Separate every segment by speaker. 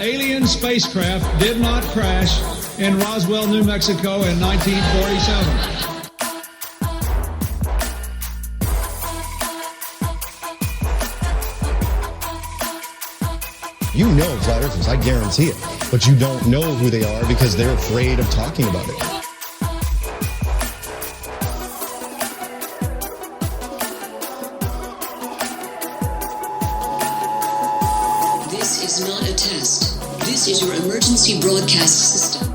Speaker 1: alien spacecraft did not crash in Roswell, New Mexico in 1947.
Speaker 2: You know flat earthers, I guarantee it. But you don't know who they are because they're afraid of talking about it.
Speaker 3: This is not a test. This is your emergency broadcast system.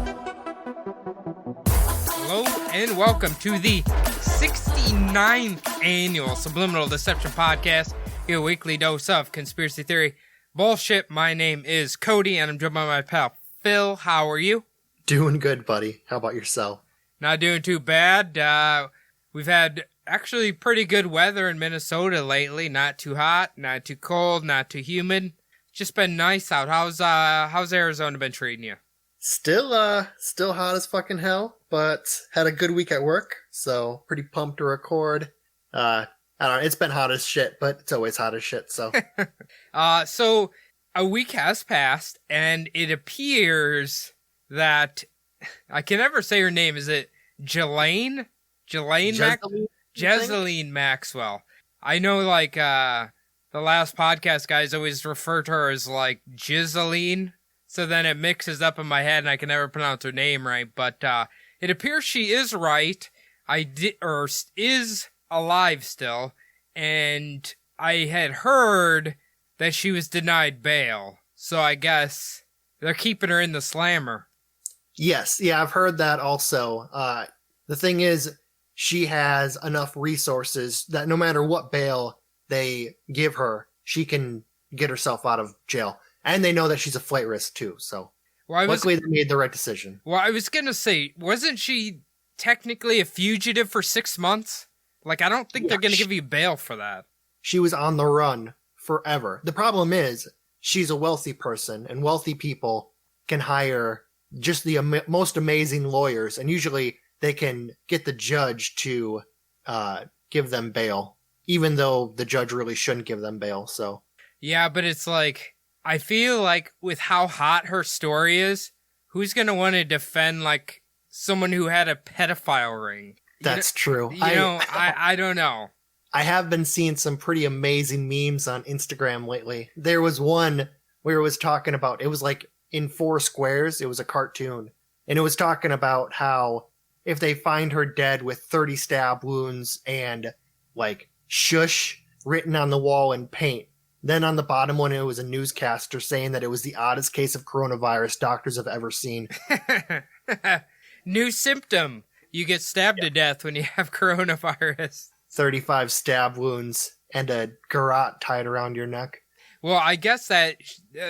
Speaker 4: Hello and welcome to the 69th annual Subliminal Deception Podcast, your weekly dose of conspiracy theory bullshit. My name is Cody, and I'm joined by my pal Phil. How are you?
Speaker 5: Doing good, buddy. How about yourself?
Speaker 4: Not doing too bad. We've had actually pretty good weather in Minnesota lately. Not too hot, not too cold, not too humid. Just been nice out. How's Arizona been treating you?
Speaker 5: Still hot as fucking hell, but had a good week at work, so pretty pumped to record. I don't know, it's been hot as shit, but it's always hot as shit, so.
Speaker 4: So a week has passed, and it appears that I can never say her name. Is it Ghislaine? Ghislaine Maxwell. I know, like, the last podcast guys always refer to her as, like, Ghislaine, so then it mixes up in my head, and I can never pronounce her name right, but, it appears she is right. Is alive still, and I had heard that she was denied bail, so I guess they're keeping her in the slammer.
Speaker 5: Yes, yeah, I've heard that also. The thing is, she has enough resources that no matter what bail they give her, she can get herself out of jail. And they know that she's a flight risk too, so luckily they made the right decision.
Speaker 4: Well, I was gonna say, wasn't she technically a fugitive for 6 months? Like, I don't think they're going to give you bail for that.
Speaker 5: She was on the run forever. The problem is, she's a wealthy person, and wealthy people can hire just the most amazing lawyers, and usually they can get the judge to give them bail, even though the judge really shouldn't give them bail, so.
Speaker 4: Yeah, but it's like, I feel like with how hot her story is, who's going to want to defend, like, someone who had a pedophile ring?
Speaker 5: That's true.
Speaker 4: I don't know.
Speaker 5: I have been seeing some pretty amazing memes on Instagram lately. There was one where it was talking about, it was like in 4 squares, it was a cartoon, and it was talking about how if they find her dead with 30 stab wounds and like shush written on the wall in paint, then on the bottom one it was a newscaster saying that it was the oddest case of coronavirus doctors have ever seen.
Speaker 4: New symptom. You get stabbed to death when you have coronavirus.
Speaker 5: 35 stab wounds and a garrote tied around your neck.
Speaker 4: Well, I guess that,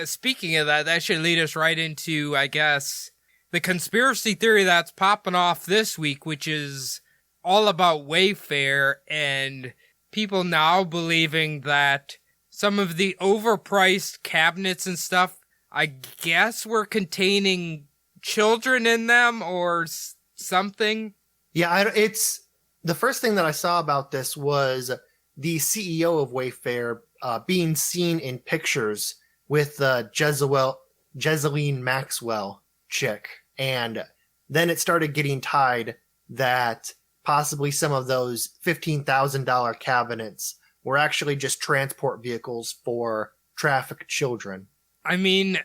Speaker 4: speaking of that, that should lead us right into, I guess, the conspiracy theory that's popping off this week, which is all about Wayfair and people now believing that some of the overpriced cabinets and stuff, I guess, were containing children in them or something.
Speaker 5: Yeah, it's the first thing that I saw about this was the CEO of Wayfair being seen in pictures with the Ghislaine Maxwell chick, and then it started getting tied that possibly some of those $15,000 cabinets were actually just transport vehicles for trafficked children.
Speaker 4: I mean,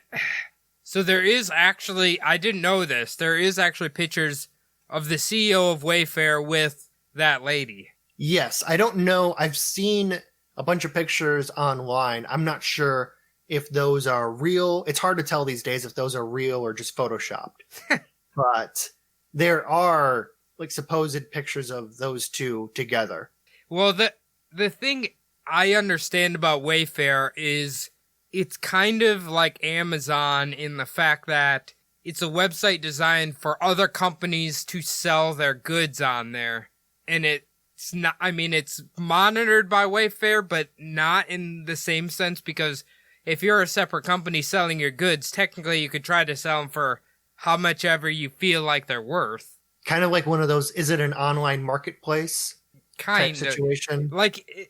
Speaker 4: so there is actually, I didn't know this, there is actually pictures of the CEO of Wayfair with that lady.
Speaker 5: Yes, I don't know. I've seen a bunch of pictures online. I'm not sure if those are real. It's hard to tell these days if those are real or just photoshopped. But there are like supposed pictures of those two together.
Speaker 4: Well, the thing I understand about Wayfair is it's kind of like Amazon in the fact that it's a website designed for other companies to sell their goods on there. And it's not, I mean, it's monitored by Wayfair, but not in the same sense, because if you're a separate company selling your goods, technically you could try to sell them for how much ever you feel like they're worth.
Speaker 5: Kind of like one of those, is it an online marketplace
Speaker 4: kind
Speaker 5: type situation?
Speaker 4: Like,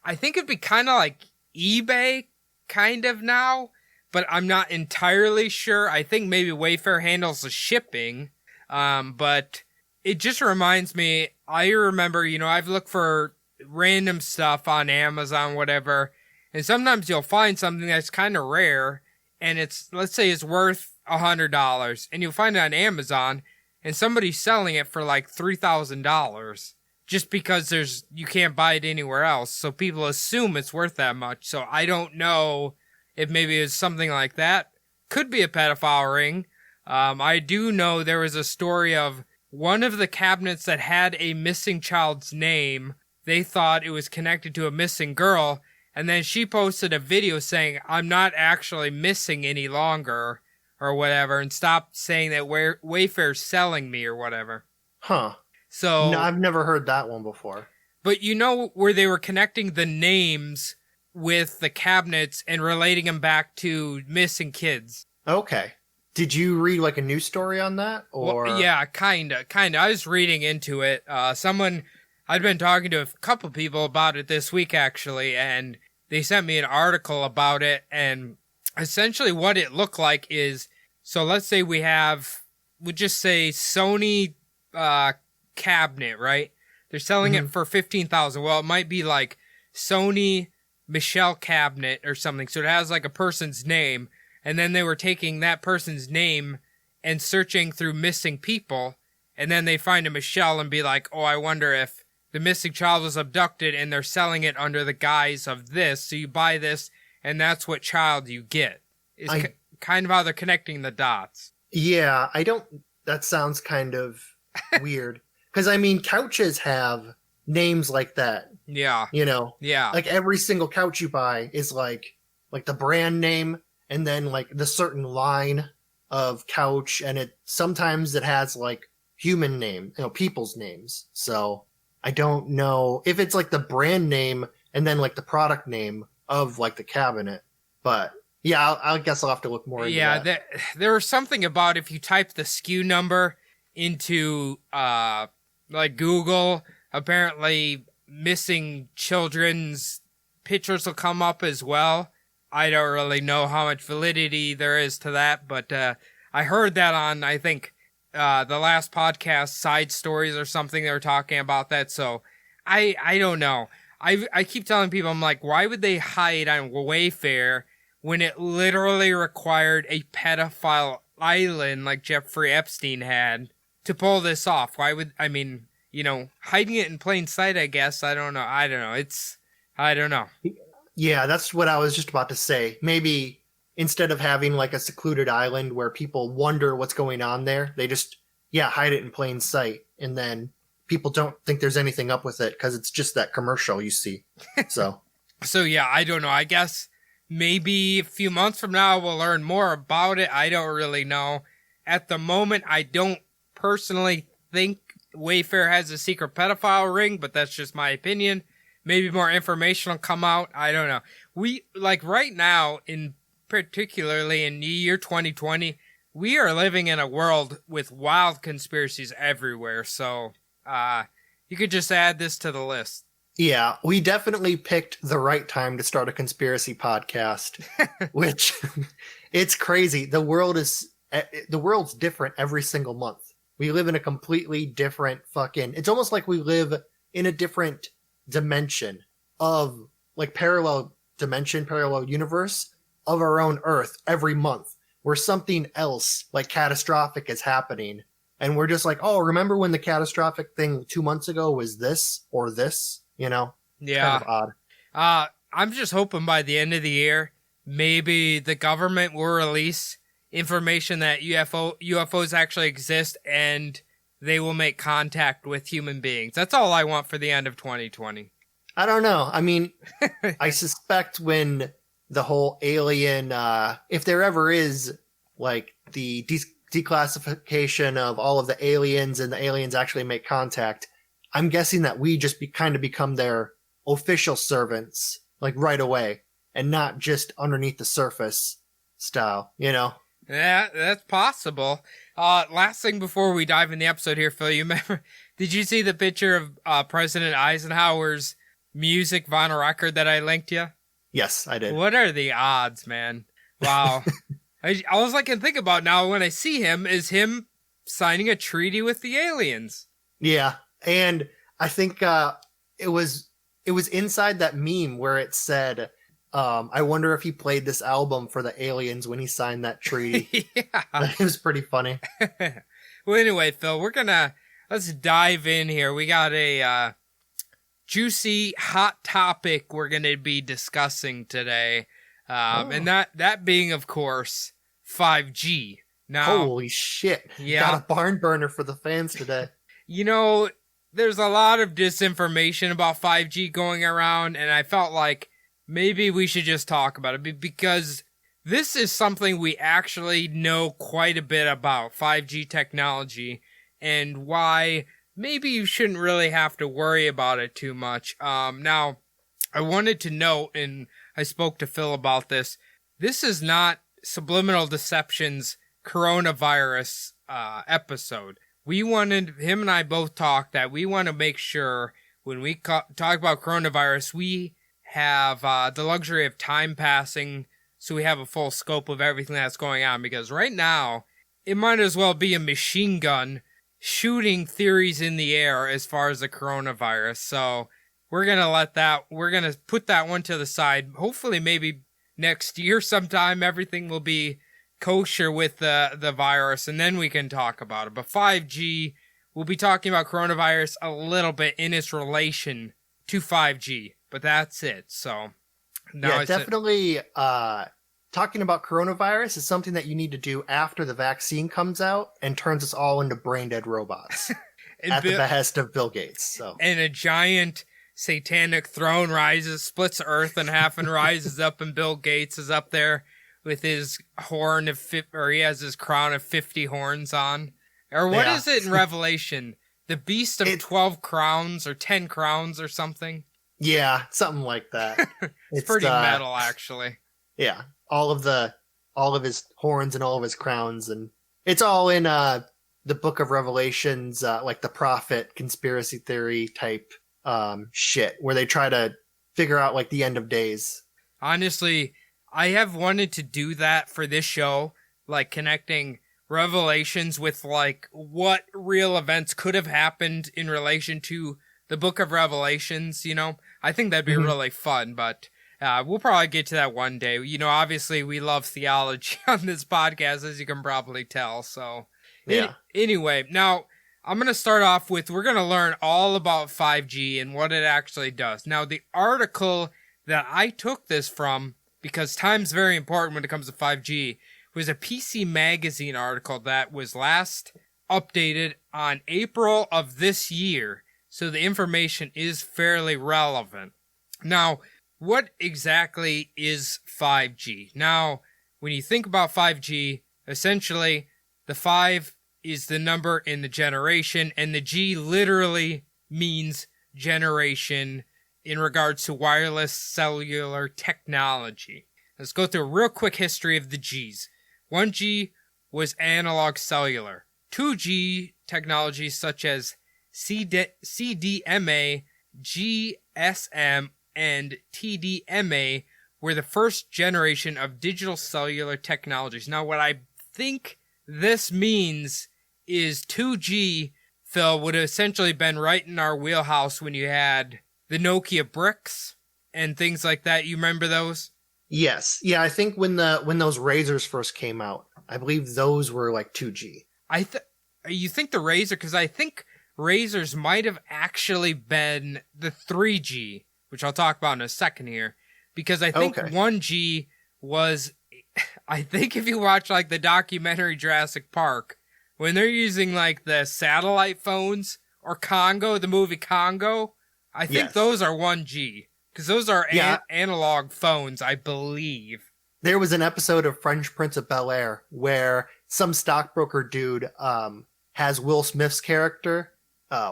Speaker 4: I think it'd be kind of like eBay, kind of now. but I'm not entirely sure. I think maybe Wayfair handles the shipping, but it just reminds me, I remember, I've looked for random stuff on Amazon, whatever, and sometimes you'll find something that's kind of rare, and let's say it's worth $100, and you'll find it on Amazon, and somebody's selling it for like $3,000, just because you can't buy it anywhere else, so people assume it's worth that much. So I don't know if maybe it's something like that. Could be a pedophile ring. I do know there was a story of one of the cabinets that had a missing child's name. They thought it was connected to a missing girl, and then she posted a video saying, "I'm not actually missing any longer," or whatever, and stop saying that Wayfair's selling me or whatever.
Speaker 5: Huh.
Speaker 4: So
Speaker 5: No, I've never heard that one before.
Speaker 4: But where they were connecting the names with the cabinets and relating them back to missing kids.
Speaker 5: Okay. Did you read like a news story on that? Or
Speaker 4: Well, yeah, kinda. I was reading into it. I'd been talking to a couple people about it this week, actually, and they sent me an article about it, and essentially what it looked like is, so let's say we'll just say Sony cabinet, right? They're selling it for $15,000. Well, it might be like Sony Michelle cabinet or something, so it has like a person's name, and then they were taking that person's name and searching through missing people, and then they find a Michelle and be like, oh, I wonder if the missing child was abducted, and they're selling it under the guise of this, so you buy this, and that's what child you get. It's kind of how they're connecting the dots.
Speaker 5: Yeah, that sounds kind of weird. Because, I mean, couches have names like that.
Speaker 4: Yeah. Yeah.
Speaker 5: Like every single couch you buy is like the brand name and then like the certain line of couch. And sometimes it has like human name, people's names. So I don't know if it's like the brand name and then like the product name of like the cabinet. But yeah, I guess I'll have to look more into that.
Speaker 4: Yeah, there was something about if you type the SKU number into like Google, apparently missing children's pictures will come up as well. I don't really know how much validity there is to that, but I heard that on, I think, the last podcast, Side Stories or something, they were talking about that, so I don't know. I keep telling people, I'm like, why would they hide on Wayfair when it literally required a pedophile island like Jeffrey Epstein had to pull this off? Why would, hiding it in plain sight, I guess. I don't know. I don't know.
Speaker 5: Yeah, that's what I was just about to say. Maybe instead of having like a secluded island where people wonder what's going on there, they just, hide it in plain sight. And then people don't think there's anything up with it because it's just that commercial you see. So
Speaker 4: yeah, I don't know. I guess maybe a few months from now we'll learn more about it. I don't really know. At the moment, I don't personally think Wayfair has a secret pedophile ring, but that's just my opinion. Maybe more information will come out. I don't know. We, like right now, particularly in the year 2020, we are living in a world with wild conspiracies everywhere. So, you could just add this to the list.
Speaker 5: Yeah, we definitely picked the right time to start a conspiracy podcast, which it's crazy. The world's different every single month. We live in a completely different it's almost like we live in a different dimension of like parallel universe of our own Earth every month, where something else like catastrophic is happening. And we're just like, oh, remember when the catastrophic thing 2 months ago was this or this?
Speaker 4: Yeah.
Speaker 5: Kind of odd.
Speaker 4: I'm just hoping by the end of the year, maybe the government will release information that UFOs actually exist and they will make contact with human beings. That's all I want for the end of 2020.
Speaker 5: I don't know. I mean, I suspect when the whole alien, if there ever is like the declassification of all of the aliens and the aliens actually make contact, I'm guessing that we just become their official servants like right away and not just underneath the surface style,
Speaker 4: Yeah, that's possible. Last thing before we dive in the episode here, Phil, did you see the picture of President Eisenhower's music vinyl record that I linked you?
Speaker 5: Yes, I did.
Speaker 4: What are the odds, man? Wow. All I can think about now when I see him is him signing a treaty with the aliens.
Speaker 5: Yeah, and I think it was inside that meme where it said, I wonder if he played this album for the aliens when he signed that treaty.
Speaker 4: Yeah.
Speaker 5: It was pretty funny.
Speaker 4: Well, anyway, Phil, let's dive in here. We got a juicy, hot topic we're going to be discussing today. And that being, of course, 5G. Now,
Speaker 5: holy shit.
Speaker 4: Yeah.
Speaker 5: Got a barn burner for the fans today.
Speaker 4: You know, there's a lot of disinformation about 5G going around, and I felt like maybe we should just talk about it because this is something we actually know quite a bit about, 5G technology, and why maybe you shouldn't really have to worry about it too much. Now, I wanted to note, and I spoke to Phil about this, this is not Subliminal Deception's coronavirus episode. Him and I both talked that we want to make sure when we talk about coronavirus, we have the luxury of time passing so we have a full scope of everything that's going on. Because right now, it might as well be a machine gun shooting theories in the air as far as the coronavirus. So we're going to put that one to the side. Hopefully maybe next year sometime everything will be kosher with the virus, and then we can talk about it. But 5G, we'll be talking about coronavirus a little bit in its relation to 5G, but that's it. So now
Speaker 5: yeah, definitely talking about coronavirus is something that you need to do after the vaccine comes out and turns us all into brain dead robots at the behest of Bill Gates. So, and
Speaker 4: a giant satanic throne splits Earth in half and rises up, and Bill Gates is up there with his he has his crown of 50 horns on. Or what is it in Revelation? The beast of 12 crowns or 10 crowns or something?
Speaker 5: Yeah, something like that.
Speaker 4: It's pretty metal, actually.
Speaker 5: Yeah, all of his horns and all of his crowns, and it's all in the Book of Revelations, like the prophet conspiracy theory type shit, where they try to figure out like the end of days.
Speaker 4: Honestly, I have wanted to do that for this show, like connecting Revelations with like what real events could have happened in relation to the Book of Revelations, you know? I think that'd be really fun, but we'll probably get to that one day. You know, obviously we love theology on this podcast, as you can probably tell, so.
Speaker 5: Yeah.
Speaker 4: Anyway, now I'm going to start off with, we're going to learn all about 5G and what it actually does. Now, the article that I took this from, because time's very important when it comes to 5G, was a PC Magazine article that was last updated on April of this year, so the information is fairly relevant. Now, what exactly is 5G? Now, when you think about 5G, essentially, the 5 is the number in the generation, and the G literally means generation in regards to wireless cellular technology. Let's go through a real quick history of the Gs. 1G was analog cellular. 2G technologies such as CDMA, GSM, and TDMA were the first generation of digital cellular technologies. Now, what I think this means is 2G, Phil, would have essentially been right in our wheelhouse when you had the Nokia bricks and things like that. You remember those?
Speaker 5: Yes. Yeah, I think when those Razors first came out, I believe those were like 2G.
Speaker 4: You think the Razor, because I think Razors might have actually been the 3G, which I'll talk about in a second here, because I think 1G was, I think if you watch like the documentary Jurassic Park, when they're using like the satellite phones or Congo, the movie Congo, I think those are 1G, because those are analog phones, I believe.
Speaker 5: There was an episode of Fresh Prince of Bel-Air where some stockbroker dude has Will Smith's character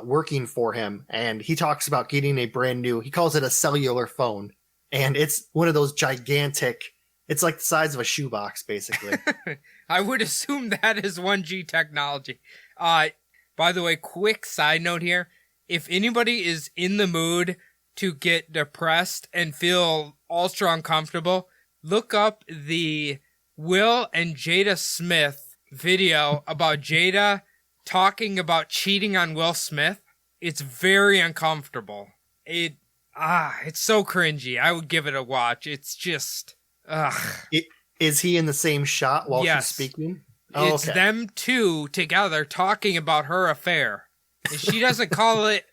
Speaker 5: working for him, and he talks about getting a brand new, he calls it a cellular phone, and it's one of those gigantic, it's like the size of a shoebox, basically.
Speaker 4: I would assume that is 1G technology. By the way, quick side note here, if anybody is in the mood to get depressed and feel ultra uncomfortable, look up the Will and Jada Smith video about Jada talking about cheating on Will Smith. It's very uncomfortable. It's so cringy. I would give it a watch. It's just,
Speaker 5: Is he in the same shot while
Speaker 4: Yes.
Speaker 5: she's speaking?
Speaker 4: It's them two together talking about her affair. And she doesn't call it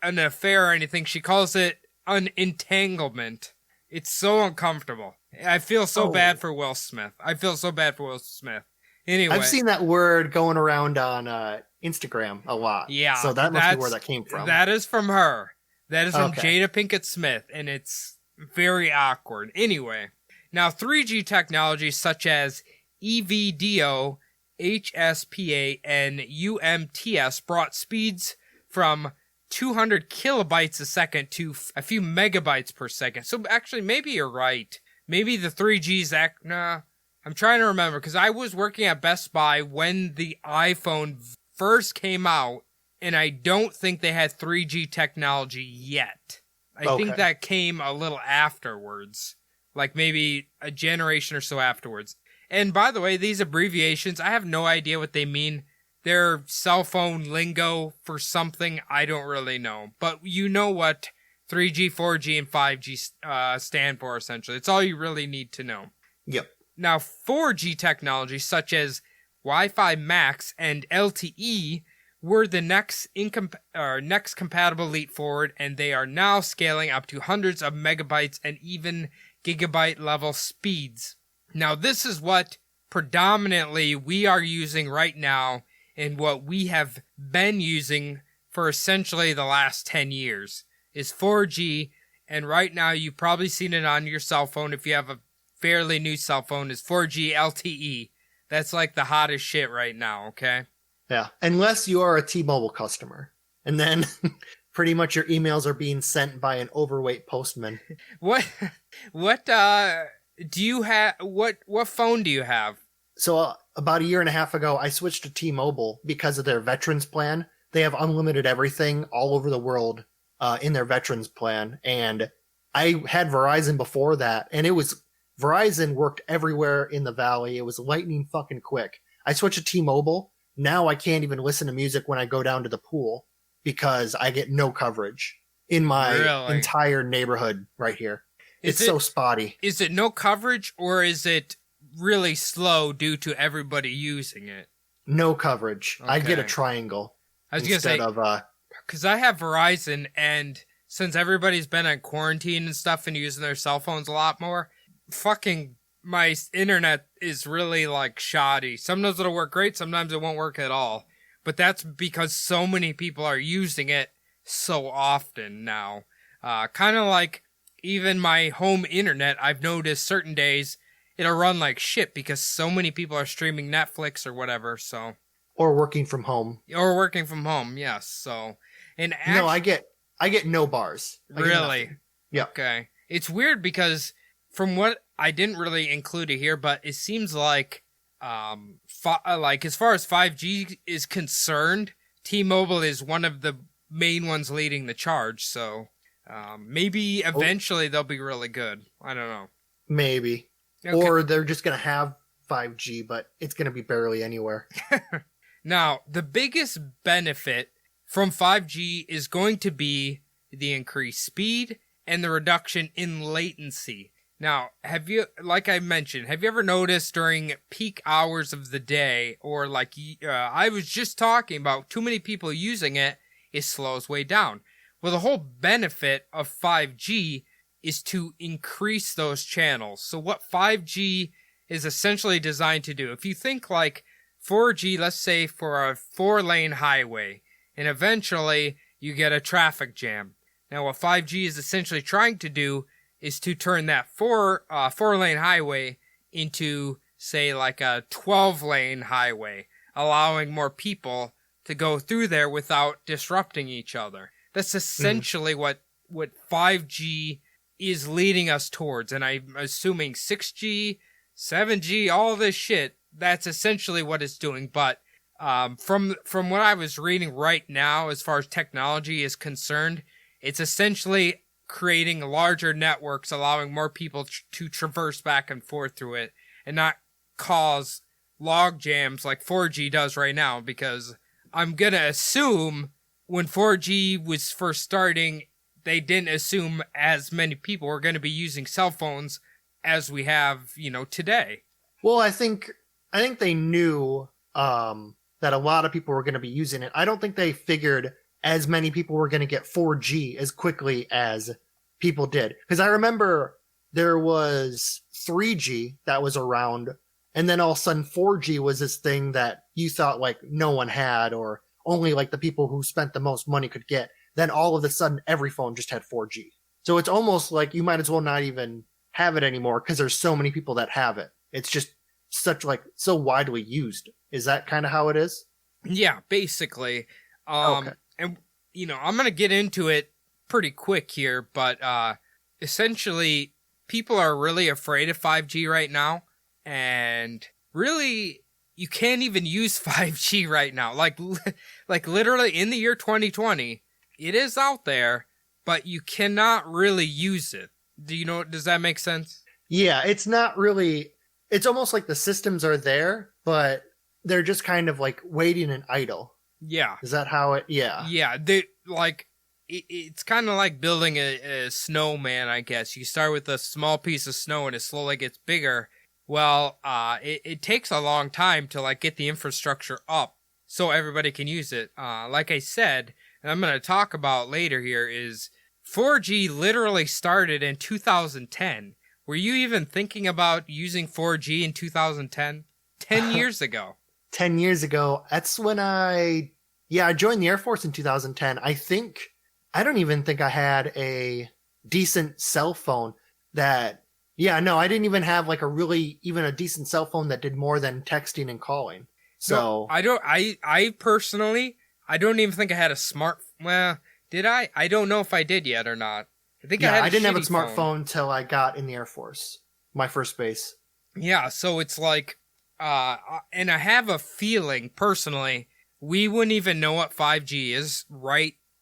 Speaker 4: an affair or anything. She calls it an entanglement. It's so uncomfortable. I feel so bad for Will Smith. Anyway.
Speaker 5: I've seen that word going around on Instagram a lot.
Speaker 4: Yeah.
Speaker 5: So that must be where that came from.
Speaker 4: That is from her. That is from
Speaker 5: Okay.
Speaker 4: Jada Pinkett Smith, and it's very awkward. Anyway, now 3G technologies such as EVDO, HSPA, and UMTS brought speeds from 200 kilobytes a second to a few megabytes per second. So actually, maybe you're right. Maybe the 3G's I'm trying to remember, because I was working at Best Buy when the iPhone first came out, and I don't think they had 3G technology yet. I think that came a little afterwards, like maybe a generation or so afterwards. And by the way, these abbreviations, I have no idea what they mean. They're cell phone lingo for something I don't really know. But you know what 3G, 4G, and 5G stand for, essentially. It's all you really need to know.
Speaker 5: Yep.
Speaker 4: Now, 4G technology, such as Wi-Fi Max and LTE, were the next compatible leap forward, and they are now scaling up to hundreds of megabytes and even gigabyte level speeds. Now, this is what predominantly we are using right now and what we have been using for essentially the last 10 years is 4G, and right now you've probably seen it on your cell phone if you have a fairly new cell phone, is 4G LTE. That's like the hottest shit right now, okay?
Speaker 5: Yeah. Unless you are a T-Mobile customer. And then pretty much your emails are being sent by an overweight postman.
Speaker 4: What do you have? What phone do you have?
Speaker 5: So about a year and a half ago, I switched to T-Mobile because of their veterans plan. They have unlimited everything all over the world in their veterans plan. And I had Verizon before that, and Verizon worked everywhere in the valley. It was lightning fucking quick. I switched to T-Mobile. Now I can't even listen to music when I go down to the pool because I get no coverage in my entire neighborhood right here. It's so spotty.
Speaker 4: Is it no coverage, or is it really slow due to everybody using it?
Speaker 5: No coverage. I get a
Speaker 4: Okay.
Speaker 5: triangle.
Speaker 4: I was gonna say, because I have Verizon, and since everybody's been on quarantine and stuff and using their cell phones a lot more, fucking my internet is really like shoddy. Sometimes it'll work great, sometimes it won't work at all. But that's because so many people are using it so often now. Kind of like even my home internet, I've noticed certain days it'll run like shit because so many people are streaming Netflix or whatever, so.
Speaker 5: Or working from home.
Speaker 4: Or working from home, yes, so. And
Speaker 5: No, I get no bars. I get
Speaker 4: really?
Speaker 5: nothing. Yeah.
Speaker 4: Okay. It's weird because from what I didn't really include it here, but it seems like like as far as 5G is concerned, T-Mobile is one of the main ones leading the charge. So maybe eventually they'll be really good. I don't know.
Speaker 5: Maybe.
Speaker 4: Okay.
Speaker 5: Or they're just going to have 5G, but it's going to be barely anywhere.
Speaker 4: Now, the biggest benefit from 5G is going to be the increased speed and the reduction in latency. Now, like I mentioned, have you ever noticed during peak hours of the day, or like I was just talking about, too many people using it slows way down? Well, the whole benefit of 5G is to increase those channels. So what 5G is essentially designed to do, if you think like 4G, let's say for a 4-lane highway, and eventually you get a traffic jam. Now, what 5G is essentially trying to do is to turn that 4-lane highway into, say, like a 12-lane highway, allowing more people to go through there without disrupting each other. That's essentially what 5G is leading us towards, and I'm assuming 6G, 7G, all this shit, that's essentially what it's doing. But from what I was reading right now, as far as technology is concerned, it's essentially creating larger networks, allowing more people to traverse back and forth through it. and not cause log jams like 4G does right now, because I'm going to assume when 4G was first starting, they didn't assume as many people were going to be using cell phones as we have, today.
Speaker 5: Well, I think they knew that a lot of people were going to be using it. I don't think they figured as many people were going to get 4G as quickly as people did. Because I remember there was 3G that was around, and then all of a sudden 4G was this thing that you thought like no one had, or only like the people who spent the most money could get. Then all of a sudden every phone just had 4G. So it's almost like you might as well not even have it anymore because there's so many people that have it. It's just so widely used. Is that kind of how it is?
Speaker 4: Yeah, basically.
Speaker 5: Okay.
Speaker 4: And, I'm going to get into it pretty quick here, but essentially, people are really afraid of 5G right now. And really, you can't even use 5G right now. Like literally in the year 2020, it is out there, but you cannot really use it. Does that make sense?
Speaker 5: Yeah, it's not really, it's almost like the systems are there, but they're just kind of like waiting and idle.
Speaker 4: Yeah.
Speaker 5: Is that how it, yeah.
Speaker 4: Yeah, it's kind of like building a snowman, I guess. You start with a small piece of snow and it slowly gets bigger. Well, it takes a long time to like get the infrastructure up so everybody can use it. Like I said, and I'm going to talk about later here, is 4G literally started in 2010. Were you even thinking about using 4G in 2010? 10 years ago.
Speaker 5: 10 years ago, that's when I joined the Air Force in 2010. I don't even think I had a decent cell phone I didn't even have like even a decent cell phone that did more than texting and calling. So
Speaker 4: no, I personally, I don't even think I had a well, did I? I don't know if I did yet or not. I
Speaker 5: didn't have a smartphone till I got in the Air Force, my first base.
Speaker 4: Yeah, so it's like, and I have a feeling, personally, we wouldn't even know what 5G is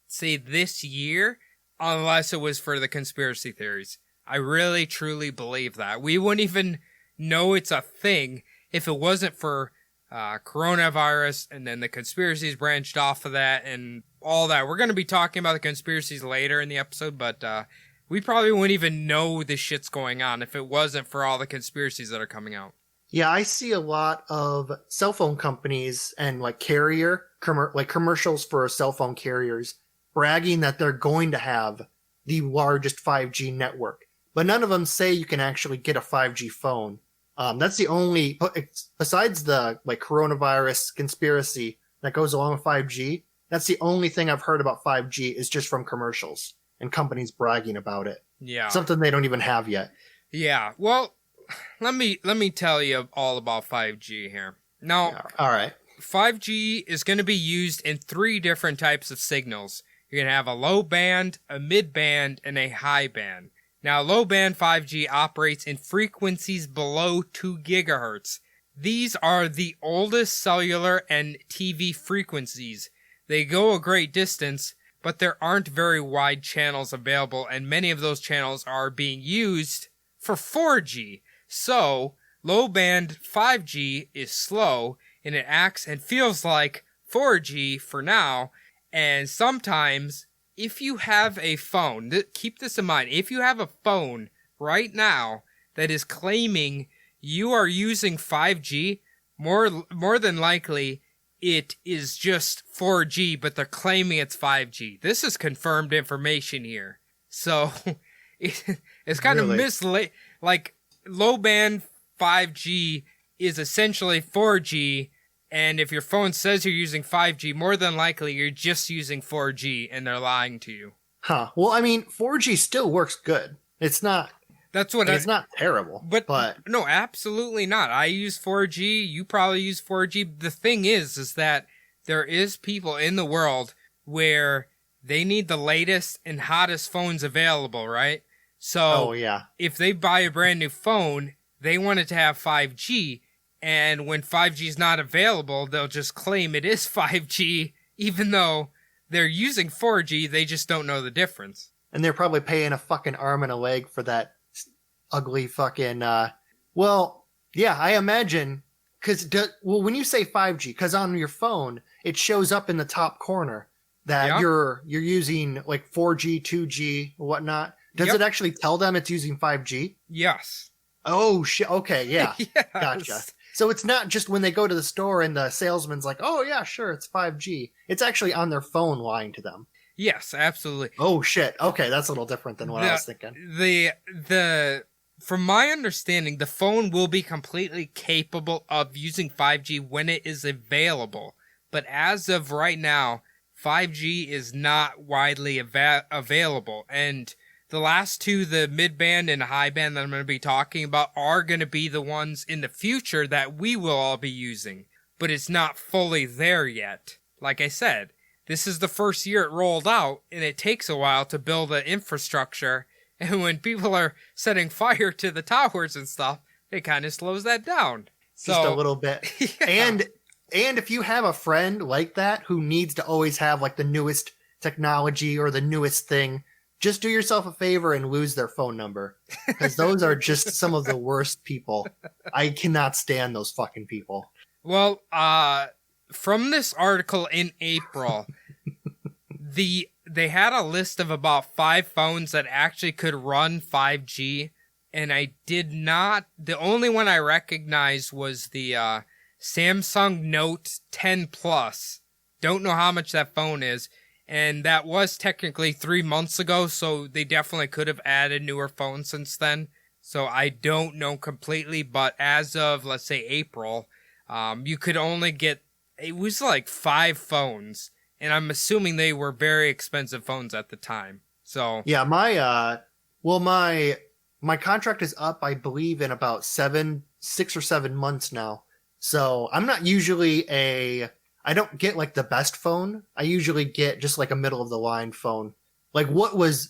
Speaker 4: say this year, unless it was for the conspiracy theories. I really, truly believe that. We wouldn't even know it's a thing if it wasn't for coronavirus, and then the conspiracies branched off of that and all that. We're going to be talking about the conspiracies later in the episode, but we probably wouldn't even know this shit's going on if it wasn't for all the conspiracies that are coming out.
Speaker 5: Yeah, I see a lot of cell phone companies and like commercials for cell phone carriers bragging that they're going to have the largest 5G network. But none of them say you can actually get a 5G phone. That's the only, besides the like coronavirus conspiracy that goes along with 5G, that's the only thing I've heard about 5G is just from commercials and companies bragging about it.
Speaker 4: Yeah.
Speaker 5: Something they don't even have yet.
Speaker 4: Yeah. Well, let me tell you all about 5G here. Now,
Speaker 5: Yeah. All right.
Speaker 4: 5G is going to be used in 3 different types of signals. You're going to have a low band, a mid band, and a high band. Now, low band 5G operates in frequencies below 2 gigahertz. These are the oldest cellular and TV frequencies. They go a great distance, but there aren't very wide channels available, and many of those channels are being used for 4G. So, low band 5G is slow, and it acts and feels like 4G for now, and sometimes if you have a phone, keep this in mind, if you have a phone right now that is claiming you are using 5G, more than likely it is just 4G, but they're claiming it's 5G. This is confirmed information here. So it's kind
Speaker 5: Really?
Speaker 4: of misled. Like, low band 5G is essentially 4G, and if your phone says you're using 5G, more than likely you're just using 4G and they're lying to you.
Speaker 5: Huh. Well, I mean, 4G still works good. It's not terrible. But
Speaker 4: no, absolutely not. I use 4G. You probably use 4G. The thing is that there is people in the world where they need the latest and hottest phones available, right? So if they buy a brand new phone, they want it to have 5G. And when 5G is not available, they'll just claim it is 5G, even though they're using 4G. They just don't know the difference.
Speaker 5: And they're probably paying a fucking arm and a leg for that ugly fucking, Yeah, I imagine because when you say 5G, because on your phone it shows up in the top corner that
Speaker 4: Yeah.
Speaker 5: you're using like 4G, 2G, whatnot. Does
Speaker 4: Yep.
Speaker 5: it actually tell them it's using 5G?
Speaker 4: Yes.
Speaker 5: Oh shit! Okay, yeah,
Speaker 4: Yes.
Speaker 5: gotcha. So it's not just when they go to the store and the salesman's like, "Oh yeah, sure, it's 5G." It's actually on their phone lying to them.
Speaker 4: Yes, absolutely.
Speaker 5: Oh shit! Okay, that's a little different than what I was thinking.
Speaker 4: The from my understanding, the phone will be completely capable of using 5G when it is available. But as of right now, 5G is not widely available. And the last two, the mid-band and high band that I'm going to be talking about, are going to be the ones in the future that we will all be using. But it's not fully there yet. Like I said, this is the first year it rolled out, and it takes a while to build an infrastructure. And when people are setting fire to the towers and stuff, it kind of slows that down.
Speaker 5: Just a little bit.
Speaker 4: Yeah.
Speaker 5: And if you have a friend like that who needs to always have like the newest technology or the newest thing, just do yourself a favor and lose their phone number. Because those are just some of the worst people. I cannot stand those fucking people.
Speaker 4: Well, from this article in April, they had a list of about 5 phones that actually could run 5G, and the only one I recognized was the Samsung Note 10 Plus. Don't know how much that phone is, and that was technically 3 months ago, so they definitely could have added newer phones since then. So I don't know completely, but as of, let's say, April, you could only get, it was like 5 phones, and I'm assuming they were very expensive phones at the time. So
Speaker 5: Yeah, my contract is up, I believe, in about 6 or 7 months now. So I'm not usually I don't get like the best phone. I usually get just like a middle of the line phone. Like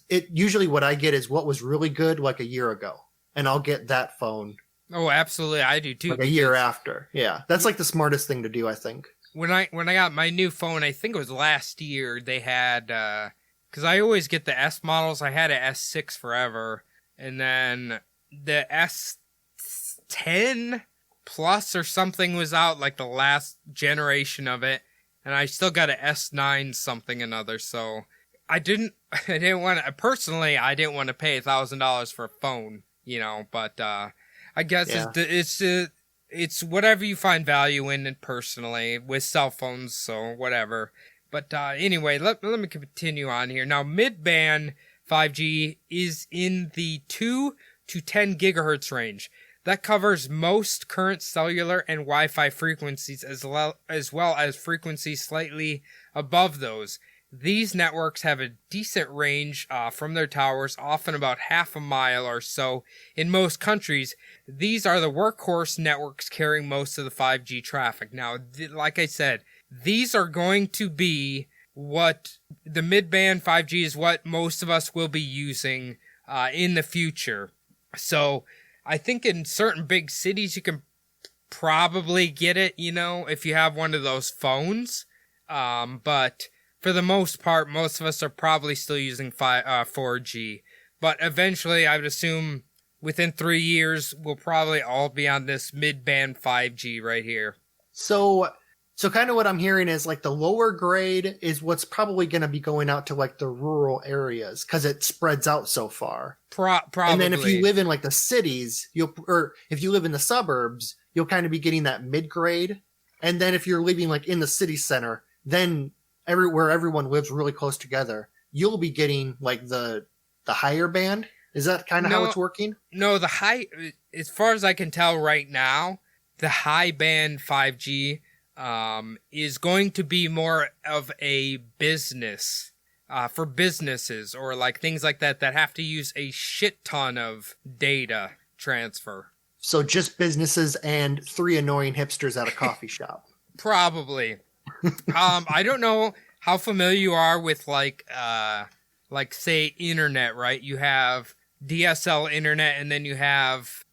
Speaker 5: usually what I get is what was really good like a year ago. And I'll get that phone
Speaker 4: oh, absolutely, I do too.
Speaker 5: like a year after. Yeah. That's like the smartest thing to do, I think.
Speaker 4: When I got my new phone, I think it was last year, they had, because I always get the S models. I had a S6 forever, and then the S10 Plus or something was out, like the last generation of it, and I still got a S9 something another. So I didn't want to personally. I didn't want to pay $1,000 for a phone, But I guess
Speaker 5: Yeah.
Speaker 4: it's whatever you find value in personally with cell phones, so whatever. But anyway, let me continue on here. Now, mid-band 5G is in the 2 to 10 gigahertz range. That covers most current cellular and Wi-Fi frequencies as well as frequencies slightly above those. These networks have a decent range from their towers, often about half a mile or so. In most countries, these are the workhorse networks carrying most of the 5G traffic. Now, like I said, these are going to be what the mid-band 5G is what most of us will be using in the future. So I think in certain big cities you can probably get it, if you have one of those phones. But for the most part, most of us are probably still using 4G. But eventually, I would assume within 3 years, we'll probably all be on this mid-band 5G right here.
Speaker 5: So kind of what I'm hearing is like the lower grade is what's probably going to be going out to like the rural areas because it spreads out so far.
Speaker 4: Probably.
Speaker 5: And then if you live in like the cities, or if you live in the suburbs, you'll kind of be getting that mid grade. And then if you're living like in the city center, then where everyone lives really close together, you'll be getting like the higher band. Is that kind of how it's working?
Speaker 4: No, as far as I can tell right now, the high band 5G is going to be more of a business, for businesses or like things like that have to use a shit ton of data transfer.
Speaker 5: So just businesses and 3 annoying hipsters at a coffee shop.
Speaker 4: Probably. I don't know how familiar you are with like say internet, right? You have DSL internet, and then you have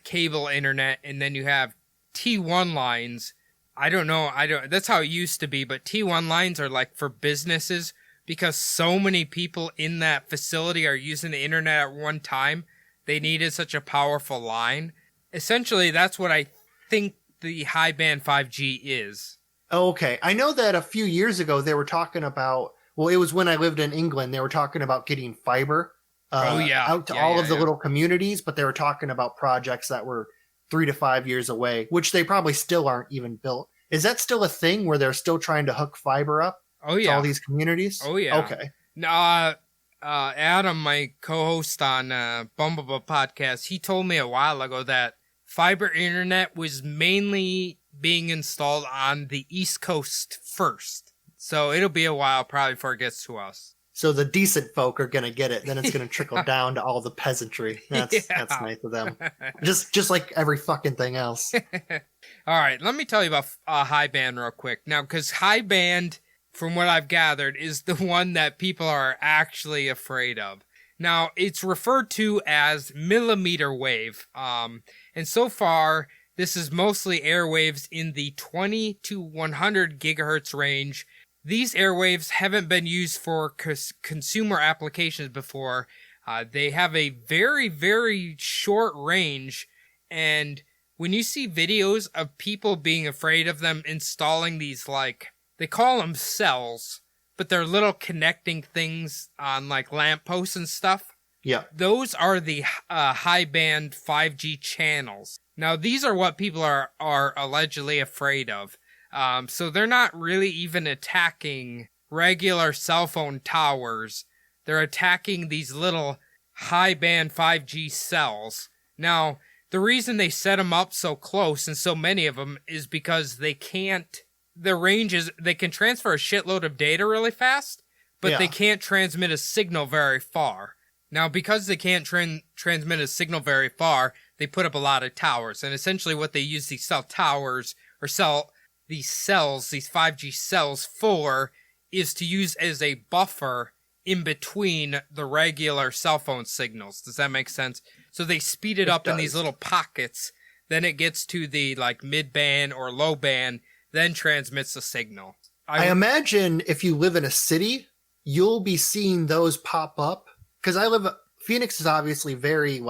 Speaker 4: cable internet, and then you have T1 lines. I don't know. That's how it used to be, but T1 lines are like for businesses because so many people in that facility are using the internet at one time. They needed such a powerful line. essentially that's what I think the high band 5G is.
Speaker 5: Okay. I know that a few years ago they were talking about, well, it was when I lived in England, they were talking about getting fiber out to all of the little communities, but they were talking about projects that were 3 to 5 years away, which they probably still aren't even built. Is that still a thing where they're still trying to hook fiber up to all these communities?
Speaker 4: Oh, yeah.
Speaker 5: Okay.
Speaker 4: Now, Adam, my co-host on Bumblebee podcast, he told me a while ago that fiber internet was mainly being installed on the East Coast first. So it'll be a while probably before it gets to us.
Speaker 5: So the decent folk are going to get it. Then it's going to trickle down to all the peasantry. That's nice of them. Just like every fucking thing else.
Speaker 4: All right, let me tell you about high band real quick. Now, because high band, from what I've gathered, is the one that people are actually afraid of. Now, it's referred to as millimeter wave. And so far, this is mostly airwaves in the 20 to 100 gigahertz range. These airwaves haven't been used for consumer applications before. They have a very, very short range, and when you see videos of people being afraid of them installing these, like, they call them cells, but they're little connecting things on, like, lampposts and stuff.
Speaker 5: Yeah.
Speaker 4: Those are the high band 5G channels. Now, these are what people are allegedly afraid of. So they're not really even attacking regular cell phone towers. They're attacking these little high band 5G cells. Now, the reason they set them up so close and so many of them is because they can transfer a shitload of data really fast, but they can't transmit a signal very far. Now, because they can't transmit a signal very far, they put up a lot of towers. And essentially what they use these cell towers or these 5G cells for is to use as a buffer in between the regular cell phone signals. Does that make sense? So they speed it up in these little pockets. Then it gets to the like mid band or low band, then transmits the signal.
Speaker 5: I imagine if you live in a city, you'll be seeing those pop up. Because Phoenix is obviously very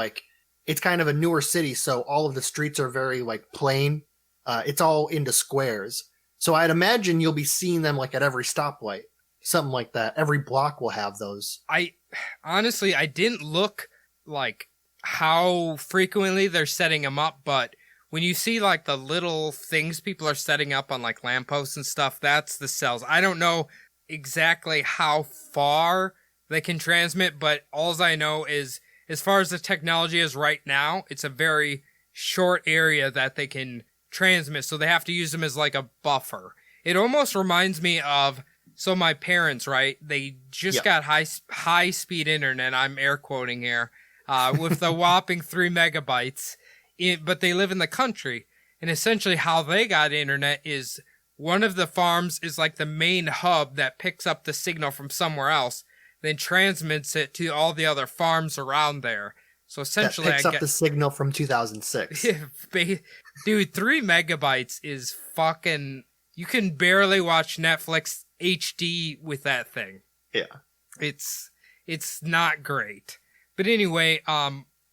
Speaker 5: it's kind of a newer city, so all of the streets are very plain. It's all into squares. So I'd imagine you'll be seeing them at every stoplight. Something like that. Every block will have those.
Speaker 4: I didn't look how frequently they're setting them up, but when you see the little things people are setting up on lampposts and stuff, that's the cells. I don't know exactly how far they can transmit, but all I know is as far as the technology is right now, it's a very short area that they can transmit, so they have to use them as a buffer. It almost reminds me of, so my parents, right, they just got high speed internet, I'm air quoting here, with the whopping 3 megabytes, but they live in the country, and essentially how they got internet is one of the farms is the main hub that picks up the signal from somewhere else, then transmits it to all the other farms around there. So essentially,
Speaker 5: that picks up the signal from 2006.
Speaker 4: Dude, 3 megabytes is fucking. You can barely watch Netflix HD with that thing.
Speaker 5: Yeah,
Speaker 4: it's not great. But anyway,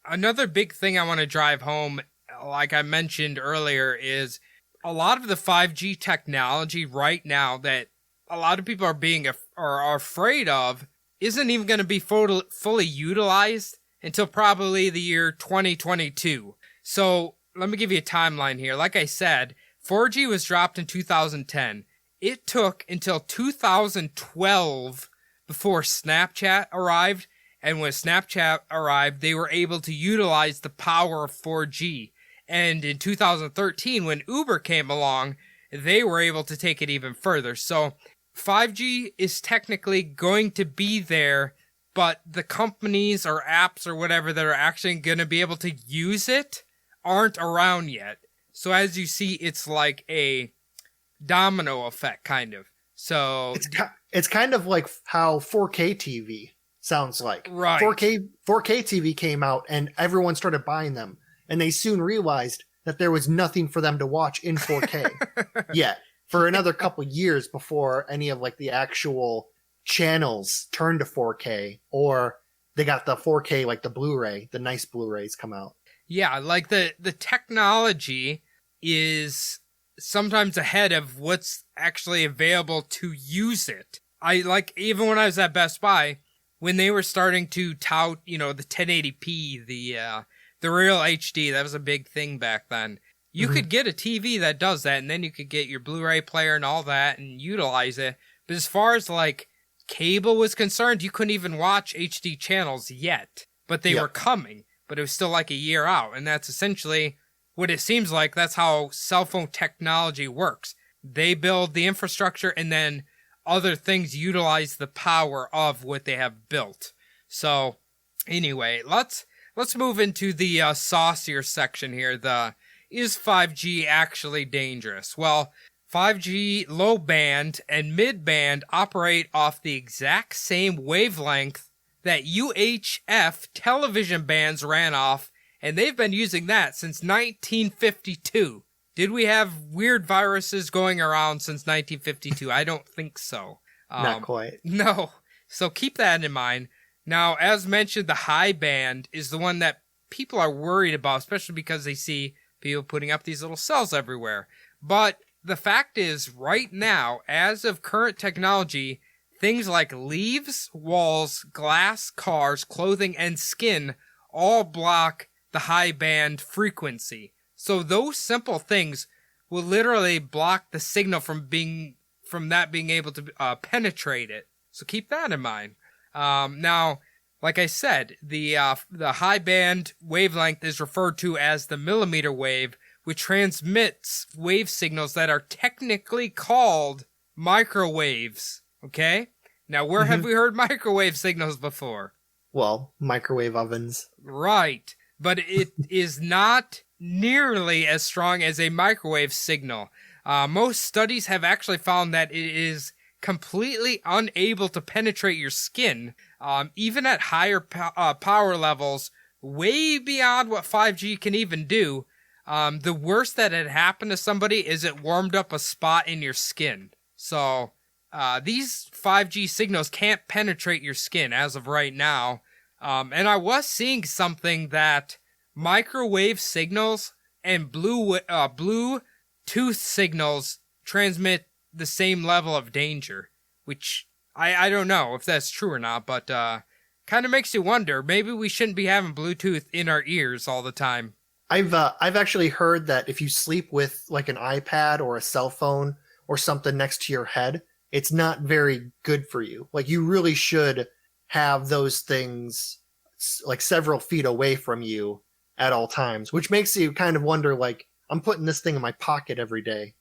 Speaker 4: another big thing I want to drive home, like I mentioned earlier, is a lot of the 5G technology right now that a lot of people are afraid of isn't even going to be fully utilized until probably the year 2022. So let me give you a timeline here. Like I said, 4G was dropped in 2010. It took until 2012 before Snapchat arrived. And when Snapchat arrived, they were able to utilize the power of 4G. And in 2013, when Uber came along, they were able to take it even further. So 5G is technically going to be there, but the companies or apps or whatever that are actually going to be able to use it aren't around yet. So as you see, it's like a domino effect, kind of. So
Speaker 5: it's kind of like how 4K TV sounds like.
Speaker 4: Right.
Speaker 5: 4K TV came out and everyone started buying them, and they soon realized that there was nothing for them to watch in 4K yet. For another couple years before any of the actual channels turned to 4K, or they got the 4K the Blu-ray, the nice Blu-rays come out.
Speaker 4: Yeah, like the technology is sometimes ahead of what's actually available to use it. I like, even when I was at Best Buy, when they were starting to tout, the 1080p, the real HD, that was a big thing back then. You could get a TV that does that, and then you could get your Blu-ray player and all that and utilize it. But as far as like cable was concerned, you couldn't even watch HD channels yet. But they were coming, but it was still like a year out. And that's essentially what it seems like. That's how cell phone technology works. They build the infrastructure, and then other things utilize the power of what they have built. So anyway, let's move into the saucier section here. Is 5G actually dangerous? Well, 5G low band and mid band operate off the exact same wavelength that UHF television bands ran off, and they've been using that since 1952. Did we have weird viruses going around since 1952? I don't think so.
Speaker 5: Not quite.
Speaker 4: No. So keep that in mind. Now, as mentioned, the high band is the one that people are worried about, especially because they see people putting up these little cells everywhere. But the fact is, right now, as of current technology, things like leaves, walls, glass, cars, clothing, and skin all block the high band frequency. So those simple things will literally block the signal from that being able to penetrate it. So keep that in mind. Now, like I said, the high band wavelength is referred to as the millimeter wave, which transmits wave signals that are technically called microwaves. Okay? Now, where have we heard microwave signals before?
Speaker 5: Well, microwave ovens.
Speaker 4: Right. But it is not nearly as strong as a microwave signal. Most studies have actually found that it is completely unable to penetrate your skin, even at higher power levels, way beyond what 5G can even do. The worst that had happened to somebody is it warmed up a spot in your skin. So these 5G signals can't penetrate your skin as of right now. And I was seeing something that microwave signals and Bluetooth signals transmit the same level of danger, which I don't know if that's true or not, but kind of makes you wonder. Maybe we shouldn't be having Bluetooth in our ears all the time.
Speaker 5: I've actually heard that if you sleep with like an iPad or a cell phone or something next to your head, it's not very good for you. Like, you really should have those things like several feet away from you at all times, which makes you kind of wonder, like, I'm putting this thing in my pocket every day,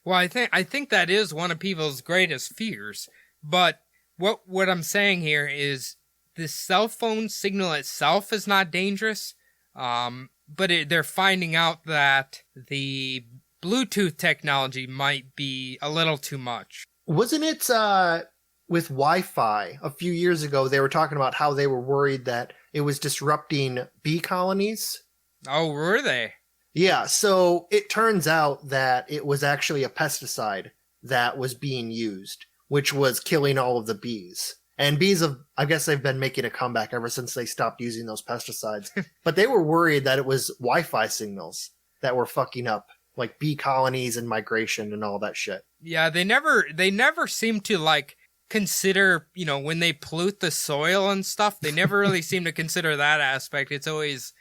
Speaker 4: Well, I think that is one of people's greatest fears. But what I'm saying here is the cell phone signal itself is not dangerous. But they're finding out that the Bluetooth technology might be a little too much.
Speaker 5: Wasn't it with Wi-Fi a few years ago? They were talking about how they were worried that it was disrupting bee colonies.
Speaker 4: Oh, were they?
Speaker 5: Yeah, so it turns out that it was actually a pesticide that was being used, which was killing all of the bees. And bees I guess they've been making a comeback ever since they stopped using those pesticides. But they were worried that it was Wi-Fi signals that were fucking up, like bee colonies and migration and all that shit.
Speaker 4: Yeah, they never seem to like consider, when they pollute the soil and stuff, they never really seem to consider that aspect. It's always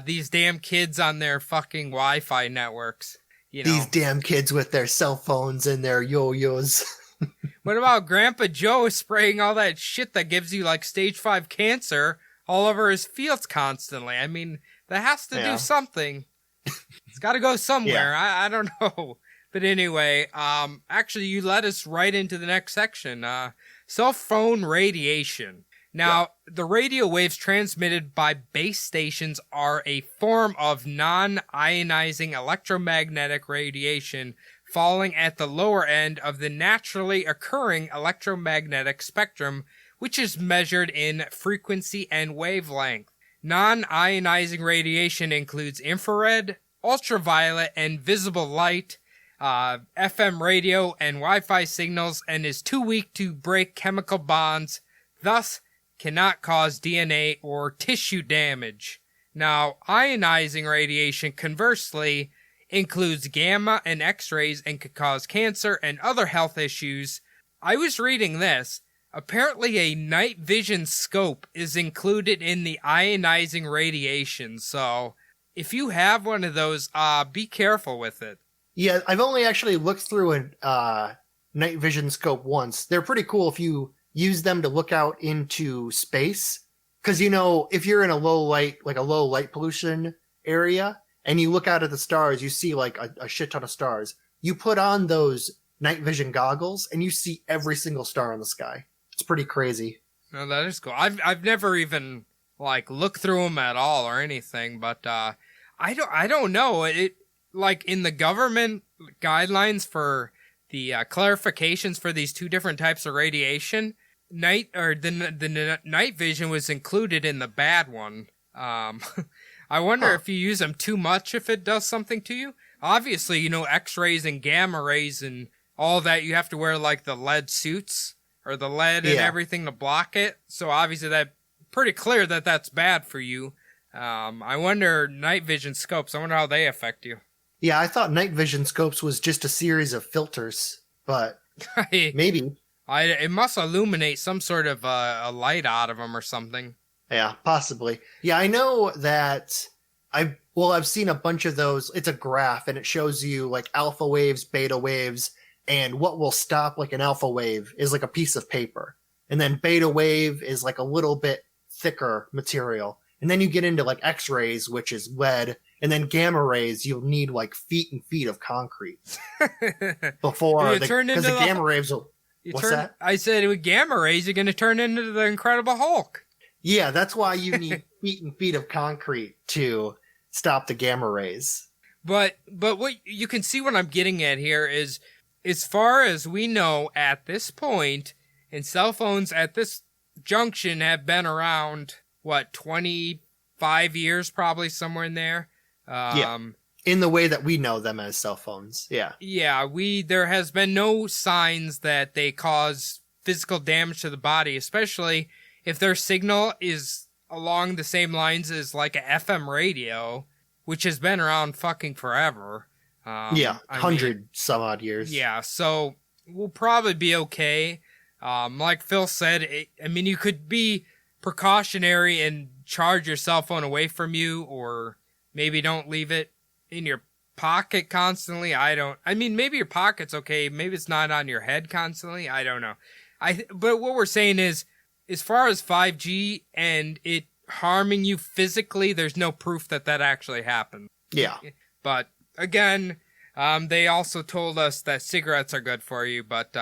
Speaker 4: these damn kids on their fucking Wi-Fi networks.
Speaker 5: These damn kids with their cell phones and their yo-yos.
Speaker 4: What about Grandpa Joe spraying all that shit that gives you like stage 5 cancer all over his fields constantly? I mean, that has to do something. It's got to go somewhere. Yeah. I don't know. But anyway, actually, you led us right into the next section. Cell phone radiation. Now, the radio waves transmitted by base stations are a form of non-ionizing electromagnetic radiation falling at the lower end of the naturally occurring electromagnetic spectrum, which is measured in frequency and wavelength. Non-ionizing radiation includes infrared, ultraviolet, and visible light, FM radio, and Wi-Fi signals, and is too weak to break chemical bonds, thus cannot cause DNA or tissue damage. Now, ionizing radiation, conversely, includes gamma and X-rays and could cause cancer and other health issues. I was reading this. Apparently a night vision scope is included in the ionizing radiation, so if you have one of those, be careful with it.
Speaker 5: Yeah, I've only actually looked through a night vision scope once. They're pretty cool if you use them to look out into space. Because, if you're in a low light pollution area, and you look out at the stars, you see like a shit ton of stars. You put on those night vision goggles, and you see every single star in the sky. It's pretty crazy.
Speaker 4: No, that is cool. I've never even looked through them at all or anything, but I don't know. It like in the government guidelines for the clarifications for these two different types of radiation, the night vision was included in the bad one. I wonder if you use them too much, if it does something to you. Obviously, X-rays and gamma rays and all that, you have to wear the lead suits or the lead and everything to block it. So obviously that's pretty clear that that's bad for you. I wonder, night vision scopes, I wonder how they affect you.
Speaker 5: Yeah, I thought night vision scopes was just a series of filters, but maybe.
Speaker 4: It must illuminate some sort of a light out of them or something.
Speaker 5: Yeah, possibly. Yeah, I know that I've seen a bunch of those. It's a graph, and it shows you alpha waves, beta waves, and what will stop an alpha wave is a piece of paper. And then beta wave is a little bit thicker material. And then you get into X-rays, which is lead, and then gamma rays, you'll need feet and feet of concrete before because the gamma rays will. What's that?
Speaker 4: I said with gamma rays, you're going to turn into the Incredible Hulk.
Speaker 5: Yeah, that's why you need feet and feet of concrete to stop the gamma rays.
Speaker 4: But what you can see what I'm getting at here is, as far as we know at this point, and cell phones at this junction have been around, 25 years, probably somewhere in there.
Speaker 5: In the way that we know them as cell phones. Yeah.
Speaker 4: Yeah, there has been no signs that they cause physical damage to the body, especially if their signal is along the same lines as a FM radio, which has been around fucking forever.
Speaker 5: 100 some odd years.
Speaker 4: Yeah, so we'll probably be okay. Like Phil said, you could be precautionary and charge your cell phone away from you, or maybe don't leave it in your pocket constantly. Maybe your pocket's okay. Maybe it's not on your head constantly. I don't know. But what we're saying is, as far as 5G and it harming you physically, there's no proof that actually happened.
Speaker 5: Yeah.
Speaker 4: But again, they also told us that cigarettes are good for you, but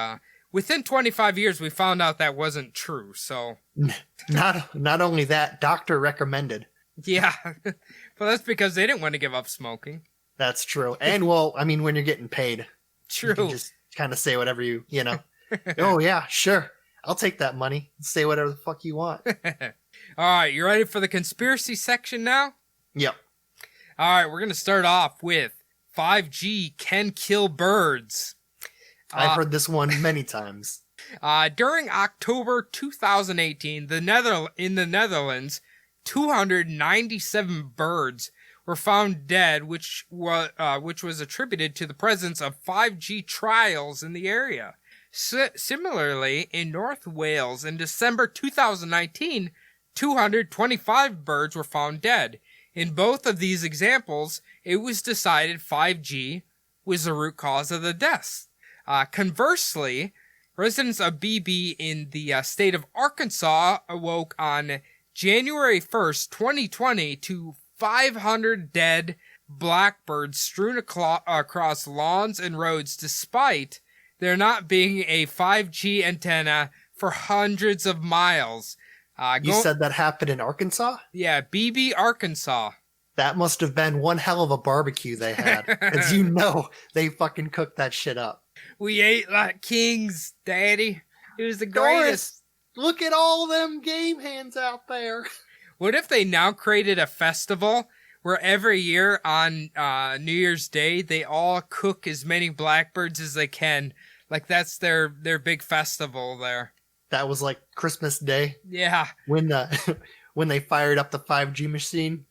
Speaker 4: within 25 years, we found out that wasn't true. So
Speaker 5: not only that, doctor recommended.
Speaker 4: Yeah, but that's because they didn't want to give up smoking.
Speaker 5: That's true. And when you're getting paid,
Speaker 4: true,
Speaker 5: you can just kind of say whatever you know. Oh yeah, sure, I'll take that money. Say whatever the fuck you want.
Speaker 4: All right, you ready for the conspiracy section now?
Speaker 5: Yep.
Speaker 4: All right, we're gonna start off with 5G can kill birds.
Speaker 5: I've heard this one many times.
Speaker 4: During October 2018, in the Netherlands, 297 birds were found dead, which was attributed to the presence of 5G trials in the area. Similarly, in North Wales, in December 2019, 225 birds were found dead. In both of these examples, it was decided 5G was the root cause of the deaths. Conversely, residents of BB in the state of Arkansas awoke on January 1st, 2020 to 500 dead blackbirds strewn across lawns and roads, despite there not being a 5G antenna for hundreds of miles.
Speaker 5: You said that happened in Arkansas?
Speaker 4: Yeah, BB, Arkansas.
Speaker 5: That must have been one hell of a barbecue they had. As they fucking cooked that shit up.
Speaker 4: We ate like kings, Daddy. It was the
Speaker 5: Doris,
Speaker 4: greatest.
Speaker 5: Look at all them game hands out there.
Speaker 4: What if they now created a festival where every year on New Year's Day, they all cook as many blackbirds as they can? That's their big festival there.
Speaker 5: That was like Christmas Day.
Speaker 4: Yeah.
Speaker 5: When when they fired up the 5G machine,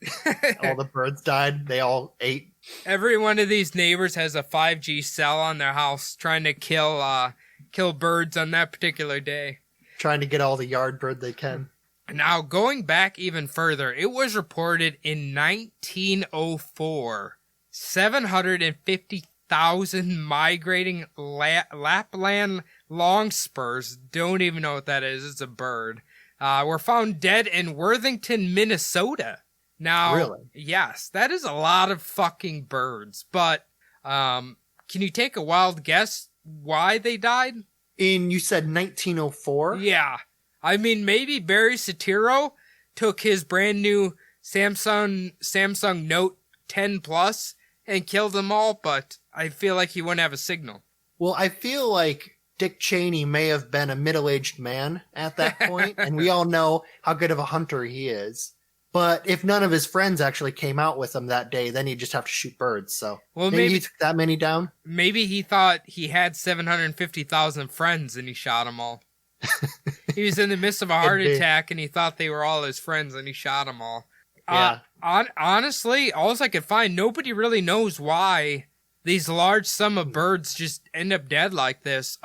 Speaker 5: all the birds died. They all ate.
Speaker 4: Every one of these neighbors has a 5G cell on their house trying to kill birds on that particular day.
Speaker 5: Trying to get all the yard bird they can.
Speaker 4: Now, going back even further, it was reported in 1904, 750,000 migrating Lapland longspurs, don't even know what that is, it's a bird, were found dead in Worthington, Minnesota. Now,
Speaker 5: really?
Speaker 4: Yes, that is a lot of fucking birds, but can you take a wild guess why they died?
Speaker 5: You said 1904?
Speaker 4: Yeah. I mean, maybe Barry Soetoro took his brand new Samsung Note 10 Plus and killed them all, but I feel like he wouldn't have a signal.
Speaker 5: Well, I feel like Dick Cheney may have been a middle-aged man at that point, and we all know how good of a hunter he is. But if none of his friends actually came out with him that day, then he'd just have to shoot birds. So maybe he took that many down.
Speaker 4: Maybe he thought he had 750,000 friends and he shot them all. He was in the midst of a heart attack and he thought they were all his friends and he shot them all.
Speaker 5: Yeah.
Speaker 4: Honestly, all I could find, nobody really knows why these large sum of birds just end up dead like this.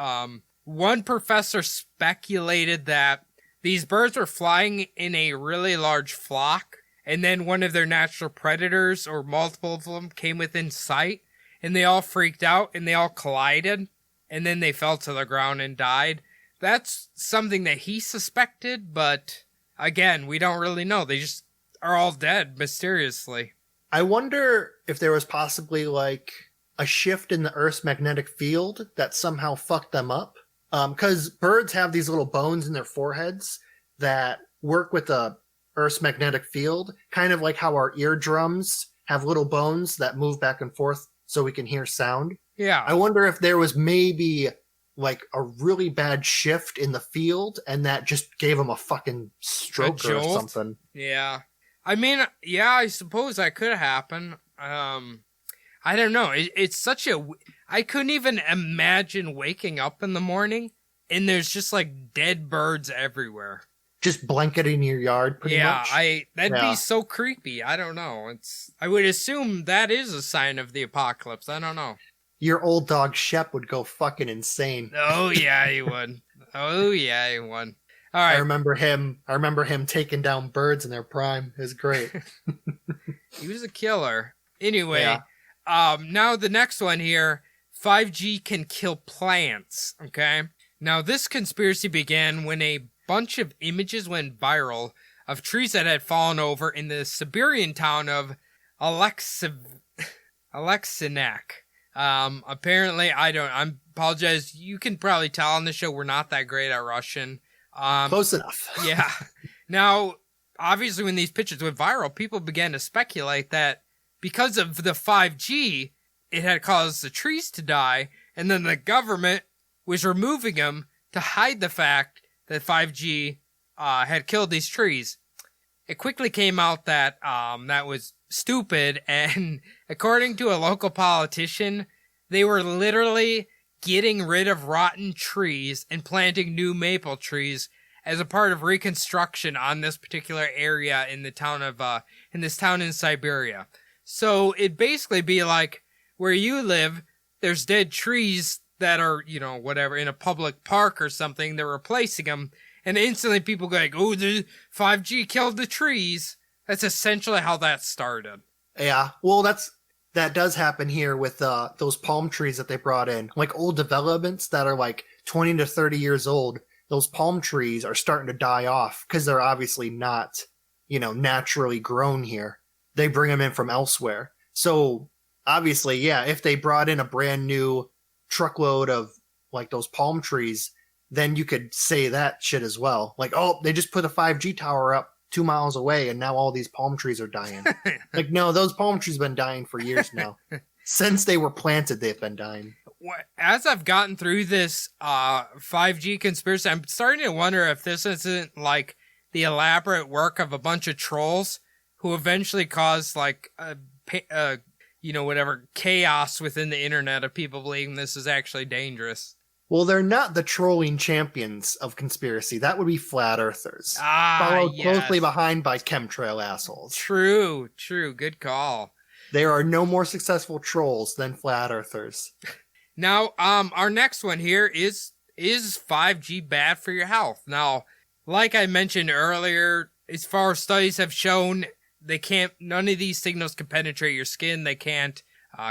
Speaker 4: One professor speculated that these birds were flying in a really large flock, and then one of their natural predators, or multiple of them, came within sight, and they all freaked out, and they all collided, and then they fell to the ground and died. That's something that he suspected, but again, we don't really know. They just are all dead, mysteriously.
Speaker 5: I wonder if there was possibly, like, a shift in the Earth's magnetic field that somehow fucked them up. Because birds have these little bones in their foreheads that work with the Earth's magnetic field, kind of like how our eardrums have little bones that move back and forth so we can hear sound.
Speaker 4: Yeah.
Speaker 5: I wonder if there was maybe like a really bad shift in the field and that just gave them a fucking stroke or something.
Speaker 4: Yeah. I mean, yeah, I suppose that could happen. I don't know. It's such a... I couldn't even imagine waking up in the morning and there's just like dead birds everywhere.
Speaker 5: Just blanketing your yard, pretty much.
Speaker 4: That'd be so creepy. I don't know. I would assume that is a sign of the apocalypse. I don't know.
Speaker 5: Your old dog Shep would go fucking insane.
Speaker 4: Oh yeah, he would. Oh yeah, he would. All right.
Speaker 5: I remember him taking down birds in their prime. It was great.
Speaker 4: He was a killer. Anyway, now the next one here, 5G can kill plants, okay? Now this conspiracy began when a bunch of images went viral of trees that had fallen over in the Siberian town of Alexinak. Apparently, I apologize. You can probably tell on the show we're not that great at Russian.
Speaker 5: Close enough.
Speaker 4: Yeah. Now, obviously, when these pictures went viral, people began to speculate that because of the 5G, it had caused the trees to die, and then the government was removing them to hide the fact that 5G had killed these trees. It quickly came out that that was stupid, and according to a local politician, they were literally getting rid of rotten trees and planting new maple trees as a part of reconstruction on this particular area in the town of in this town in Siberia. So it'd basically be like where you live, there's dead trees that are, whatever, in a public park or something, they're replacing them, and instantly people go like, oh, the 5G killed the trees. That's essentially how that started.
Speaker 5: Yeah, well, that does happen here with those palm trees that they brought in. Like old developments that are like 20 to 30 years old, those palm trees are starting to die off because they're obviously not, naturally grown here. They bring them in from elsewhere. So obviously, yeah, if they brought in a brand new truckload of like those palm trees, then you could say that shit as well. Like, oh, they just put a 5G tower up 2 miles away and now all these palm trees are dying. Like, no, those palm trees have been dying for years now. Since they were planted, they've been dying.
Speaker 4: As I've gotten through this 5G conspiracy, I'm starting to wonder if this isn't like the elaborate work of a bunch of trolls who eventually caused like whatever chaos within the internet of people believing this is actually dangerous.
Speaker 5: Well, they're not the trolling champions of conspiracy. That would be flat earthers.
Speaker 4: Ah,
Speaker 5: Followed
Speaker 4: yes.
Speaker 5: closely behind by chemtrail assholes.
Speaker 4: True. Good call.
Speaker 5: There are no more successful trolls than flat earthers.
Speaker 4: Now, our next one here is 5G bad for your health? Now, like I mentioned earlier, as far as studies have shown, none of these signals can penetrate your skin. They can't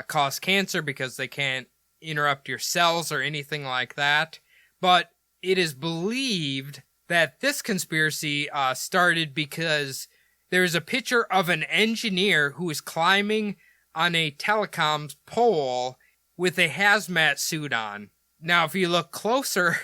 Speaker 4: cause cancer because they can't interrupt your cells or anything like that. But it is believed that this conspiracy started because there's a picture of an engineer who is climbing on a telecoms pole with a hazmat suit on. Now, if you look closer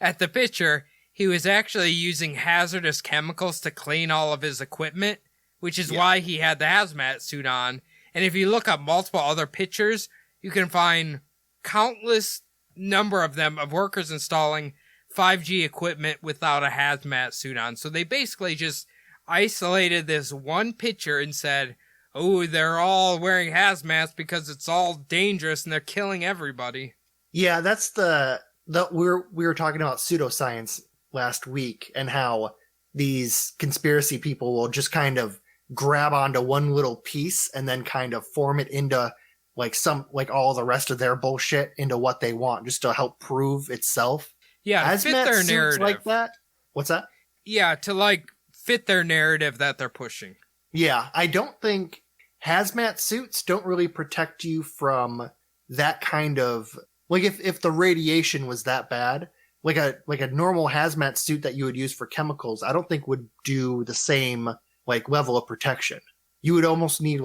Speaker 4: at the picture, he was actually using hazardous chemicals to clean all of his equipment, which is why he had the hazmat suit on. And if you look up multiple other pictures, you can find countless number of them of workers installing 5G equipment without a hazmat suit on. So they basically just isolated this one picture and said, oh, they're all wearing hazmats because it's all dangerous and they're killing everybody.
Speaker 5: Yeah, that's we were talking about pseudoscience last week and how these conspiracy people will just kind of grab onto one little piece and then kind of form it into like all the rest of their bullshit into what they want just to help prove itself.
Speaker 4: Yeah, to fit their
Speaker 5: suits
Speaker 4: narrative.
Speaker 5: like that. What's that?
Speaker 4: Yeah, to fit their narrative that they're pushing.
Speaker 5: Yeah, I don't think hazmat suits don't really protect you from that kind of if the radiation was that bad, like a normal hazmat suit that you would use for chemicals, I don't think would do the same level of protection. You would almost need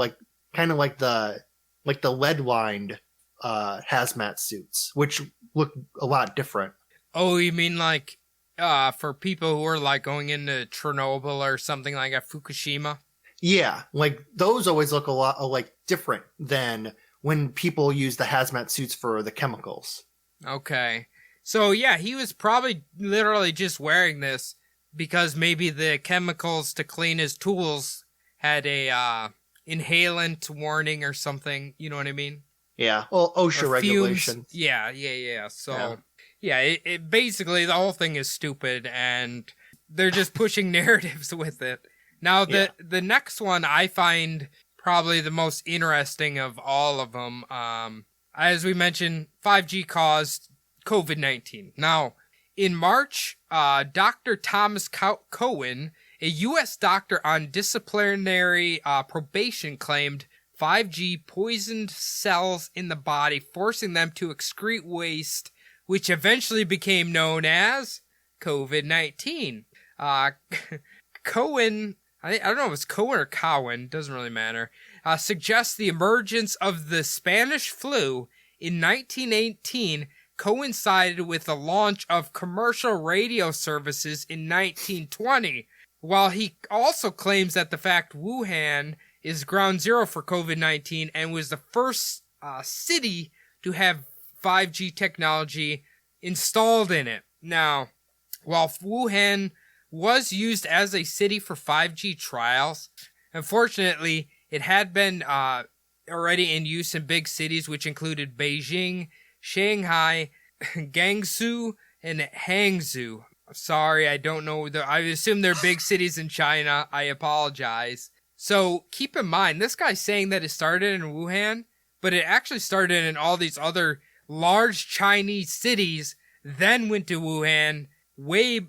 Speaker 5: kind of like the lead lined hazmat suits, which look a lot different.
Speaker 4: Oh, you mean for people who are going into Chernobyl or something like at Fukushima?
Speaker 5: Yeah, those always look a lot different than when people use the hazmat suits for the chemicals. Okay.
Speaker 4: So yeah, he was probably literally just wearing this because maybe the chemicals to clean his tools had a inhalant warning or something. You know what I mean?
Speaker 5: Yeah. Well, OSHA regulations.
Speaker 4: Yeah. So yeah, it basically the whole thing is stupid and they're just pushing narratives with it. Now the next one I find probably the most interesting of all of them. As we mentioned, 5G caused COVID-19. Now, in March, Dr. Thomas Cohen, a U.S. doctor on disciplinary probation, claimed 5G poisoned cells in the body, forcing them to excrete waste, which eventually became known as COVID-19. Cohen, I don't know if it's Cohen or Cowan, doesn't really matter, suggests the emergence of the Spanish flu in 1918 coincided with the launch of commercial radio services in 1920, while he also claims that the fact Wuhan is ground zero for COVID-19 and was the first city to have 5G technology installed in it. Now, while Wuhan was used as a city for 5G trials, unfortunately, it had been already in use in big cities, which included Beijing, Shanghai, Guangzhou, and Hangzhou. Sorry, I don't know. I assume they're big cities in China. I apologize. So keep in mind, this guy's saying that it started in Wuhan, but it actually started in all these other large Chinese cities, then went to Wuhan way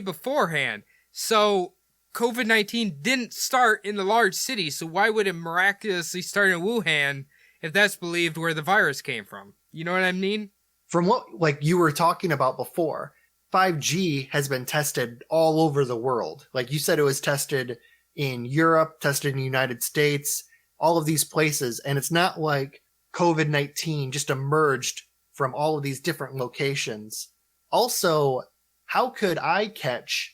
Speaker 4: beforehand. So COVID-19 didn't start in the large cities, so why would it miraculously start in Wuhan if that's believed where the virus came from? You know what I mean?
Speaker 5: From what you were talking about before, 5G has been tested all over the world. Like you said, it was tested in Europe, tested in the United States, all of these places. And it's not like COVID-19 just emerged from all of these different locations. Also, how could I catch,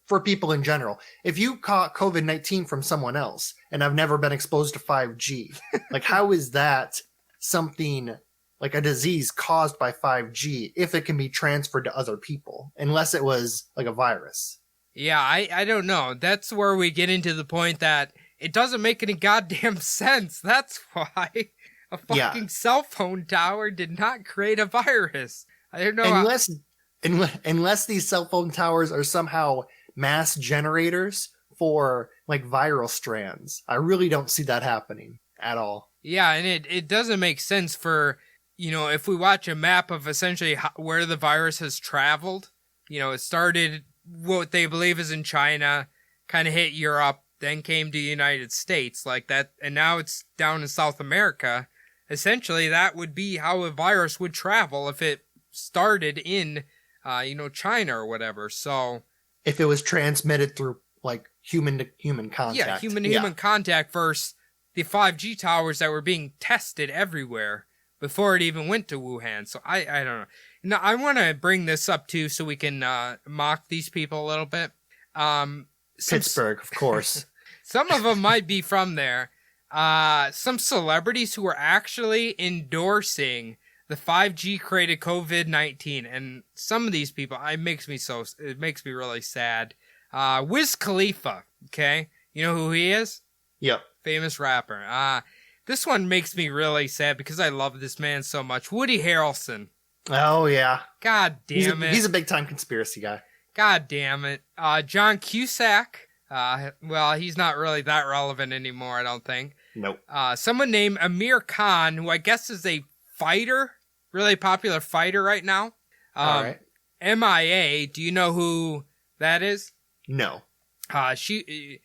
Speaker 5: for people in general, if you caught COVID-19 from someone else and I've never been exposed to 5G, how is that something like a disease caused by 5G if it can be transferred to other people, unless it was like a virus?
Speaker 4: Yeah, I don't know. That's where we get into the point that it doesn't make any goddamn sense. That's why. A
Speaker 5: Yeah.
Speaker 4: fucking cell phone tower did not create a virus. I don't know.
Speaker 5: Unless these cell phone towers are somehow mass generators for like viral strands. I really don't see that happening at all.
Speaker 4: Yeah, and it doesn't make sense for, if we watch a map of essentially where the virus has traveled, it started what they believe is in China, kind of hit Europe, then came to the United States like that, and now it's down in South America. Essentially, that would be how a virus would travel if it started in, China or whatever. So
Speaker 5: If it was transmitted through like human to human contact.
Speaker 4: yeah, human to human contact versus the 5G towers that were being tested everywhere before it even went to Wuhan. So I don't know. Now, I want to bring this up too so we can mock these people a little bit.
Speaker 5: Pittsburgh, of course.
Speaker 4: Some of them might be from there. Some celebrities who are actually endorsing the 5G created COVID-19, and some of these people, it makes me really sad. Wiz Khalifa, okay, you know who he is?
Speaker 5: Yep.
Speaker 4: Famous rapper. This one makes me really sad because I love this man so much. Woody Harrelson.
Speaker 5: Oh yeah.
Speaker 4: God damn it.
Speaker 5: He's a big time conspiracy guy.
Speaker 4: God damn it. John Cusack. Well, he's not really that relevant anymore, I don't think.
Speaker 5: Nope.
Speaker 4: Someone named Amir Khan, who I guess is a fighter, really popular fighter right now.
Speaker 5: All right.
Speaker 4: MIA, do you know who that is?
Speaker 5: No.
Speaker 4: She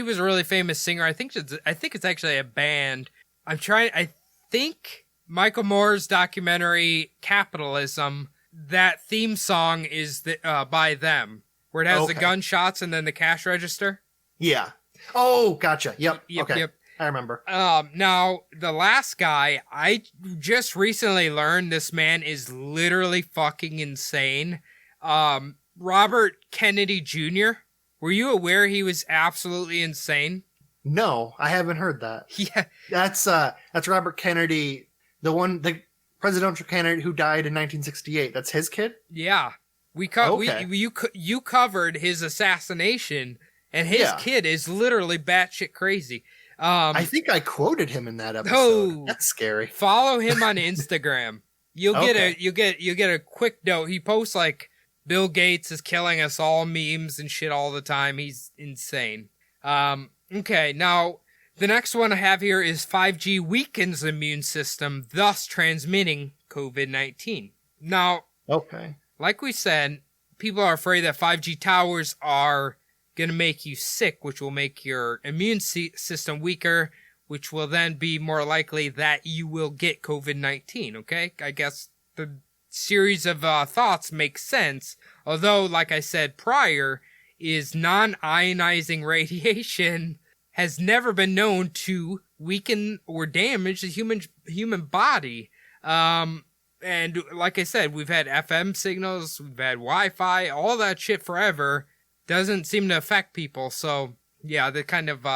Speaker 4: was a really famous singer. I think it's actually a band. I think Michael Moore's documentary Capitalism, that theme song is by them, where it has the gunshots and then the cash register.
Speaker 5: Yeah. Oh, gotcha. Yep. Okay.
Speaker 4: Yep.
Speaker 5: I remember.
Speaker 4: Now, the last guy, I just recently learned this man is literally fucking insane. Robert Kennedy Jr., were you aware he was absolutely insane?
Speaker 5: No, I haven't heard that.
Speaker 4: Yeah.
Speaker 5: That's Robert Kennedy, the presidential candidate who died in 1968. That's his kid?
Speaker 4: Yeah. You covered his assassination, and his kid is literally batshit crazy.
Speaker 5: I think I quoted him in that episode.
Speaker 4: Oh,
Speaker 5: that's scary.
Speaker 4: Follow him on Instagram. You'll get a quick note. He posts like Bill Gates is killing us all memes and shit all the time. He's insane. Okay, now the next one I have here is 5G weakens the immune system, thus transmitting COVID-19. Now, like we said, people are afraid that 5G towers are going to make you sick, which will make your immune system weaker, which will then be more likely that you will get COVID-19, okay? I guess the series of thoughts makes sense, although, like I said prior, is non-ionizing radiation has never been known to weaken or damage the human body. And like I said, we've had FM signals, we've had Wi-Fi, all that shit forever. Doesn't seem to affect people. So yeah, the kind of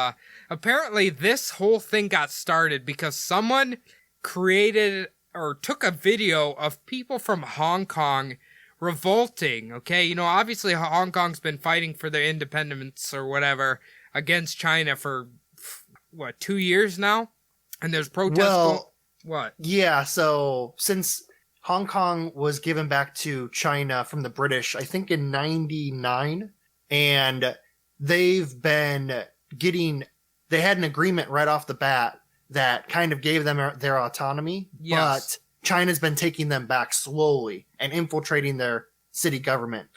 Speaker 4: apparently this whole thing got started because someone created or took a video of people from Hong Kong revolting. Okay, obviously Hong Kong's been fighting for their independence or whatever against China for 2 years now, and there's protests.
Speaker 5: Well,
Speaker 4: what?
Speaker 5: Yeah, so since Hong Kong was given back to China from the British, I think in 1999. And they've been they had an agreement right off the bat that kind of gave them their autonomy. Yes. But China's been taking them back slowly and infiltrating their city government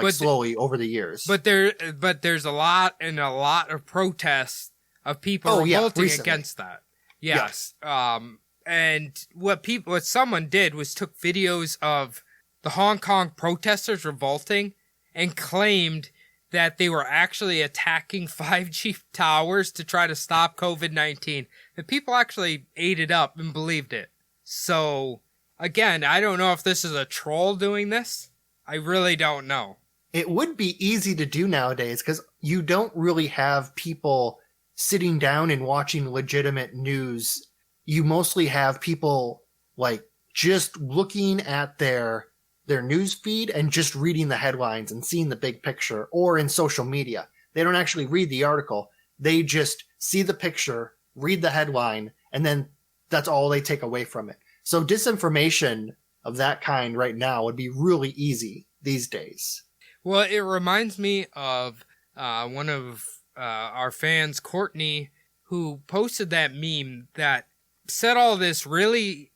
Speaker 5: slowly over the years.
Speaker 4: But there's a lot of protests of people revolting against that. Yes. And what someone did was took videos of the Hong Kong protesters revolting and claimed that they were actually attacking 5G towers to try to stop COVID-19. And people actually ate it up and believed it. So, again, I don't know if this is a troll doing this. I really don't know.
Speaker 5: It would be easy to do nowadays because you don't really have people sitting down and watching legitimate news. You mostly have people just looking at their news feed and just reading the headlines and seeing the big picture, or in social media. They don't actually read the article. They just see the picture, read the headline, and then that's all they take away from it. So disinformation of that kind right now would be really easy these days.
Speaker 4: Well, it reminds me of one of our fans, Courtney, who posted that meme that said all this really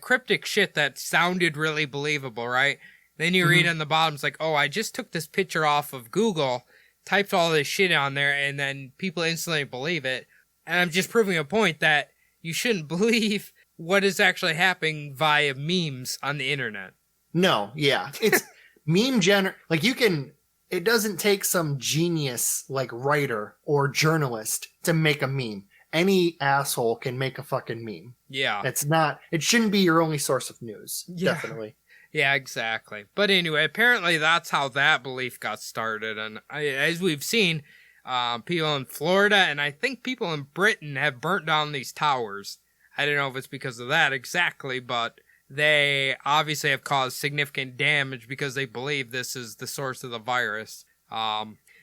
Speaker 4: cryptic shit that sounded really believable, right? Then you read on the bottom, it's like, oh, I just took this picture off of Google, typed all this shit on there, and then people instantly believe it. And I'm just proving a point that you shouldn't believe what is actually happening via memes on the internet.
Speaker 5: No, yeah. It's like it doesn't take some genius like writer or journalist to make a meme. Any asshole can make a fucking meme.
Speaker 4: Yeah.
Speaker 5: It shouldn't be your only source of news.
Speaker 4: Yeah.
Speaker 5: Definitely.
Speaker 4: Yeah, exactly. But anyway, apparently that's how that belief got started. And as we've seen, people in Florida and I think people in Britain have burnt down these towers. I don't know if it's because of that exactly, but they obviously have caused significant damage because they believe this is the source of the virus.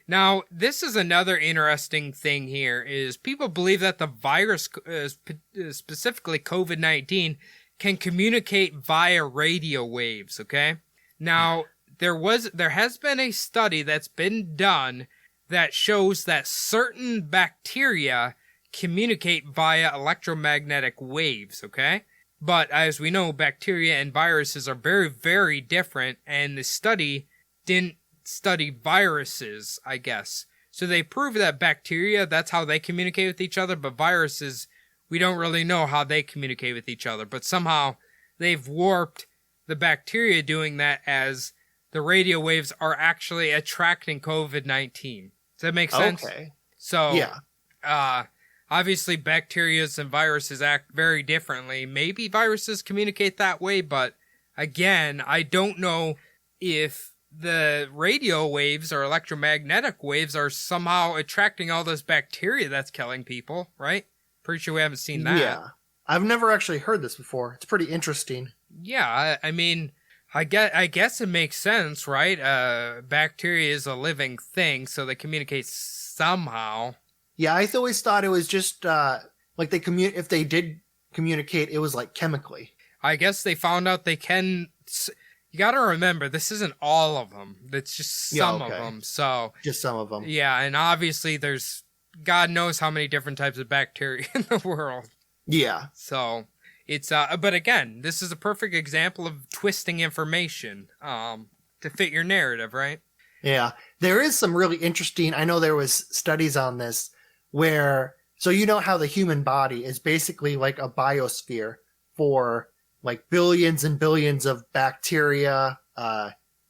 Speaker 4: Now, this is another interesting thing here, is people believe that the virus, specifically COVID-19, can communicate via radio waves, okay? Now, there has been a study that's been done that shows that certain bacteria communicate via electromagnetic waves, okay? But as we know, bacteria and viruses are very, very different, and the study didn't study viruses, I guess. So they proved that bacteria, that's how they communicate with each other, but viruses, we don't really know how they communicate with each other. But somehow they've warped the bacteria doing that, as the radio waves are actually attracting COVID-19. Does that make sense?
Speaker 5: Okay.
Speaker 4: So,
Speaker 5: yeah.
Speaker 4: Obviously bacteria and viruses act very differently. Maybe viruses communicate that way, but again, I don't know if the radio waves or electromagnetic waves are somehow attracting all this bacteria that's killing people, right? Pretty sure we haven't seen that.
Speaker 5: Yeah. I've never actually heard this before. It's pretty interesting.
Speaker 4: Yeah, I mean, I guess it makes sense, right? Bacteria is a living thing, so they communicate somehow.
Speaker 5: Yeah, I always thought it was just like if they did communicate, it was like chemically.
Speaker 4: I guess they found out they can. You gotta remember, this isn't all of them. It's just some of them. So
Speaker 5: just some of them.
Speaker 4: Yeah, and obviously there's God knows how many different types of bacteria in the world.
Speaker 5: Yeah.
Speaker 4: So it's but again, this is a perfect example of twisting information to fit your narrative, right?
Speaker 5: Yeah. There is some really interesting, I know there was studies on this where, so you know how the human body is basically like a biosphere for like billions and billions of bacteria,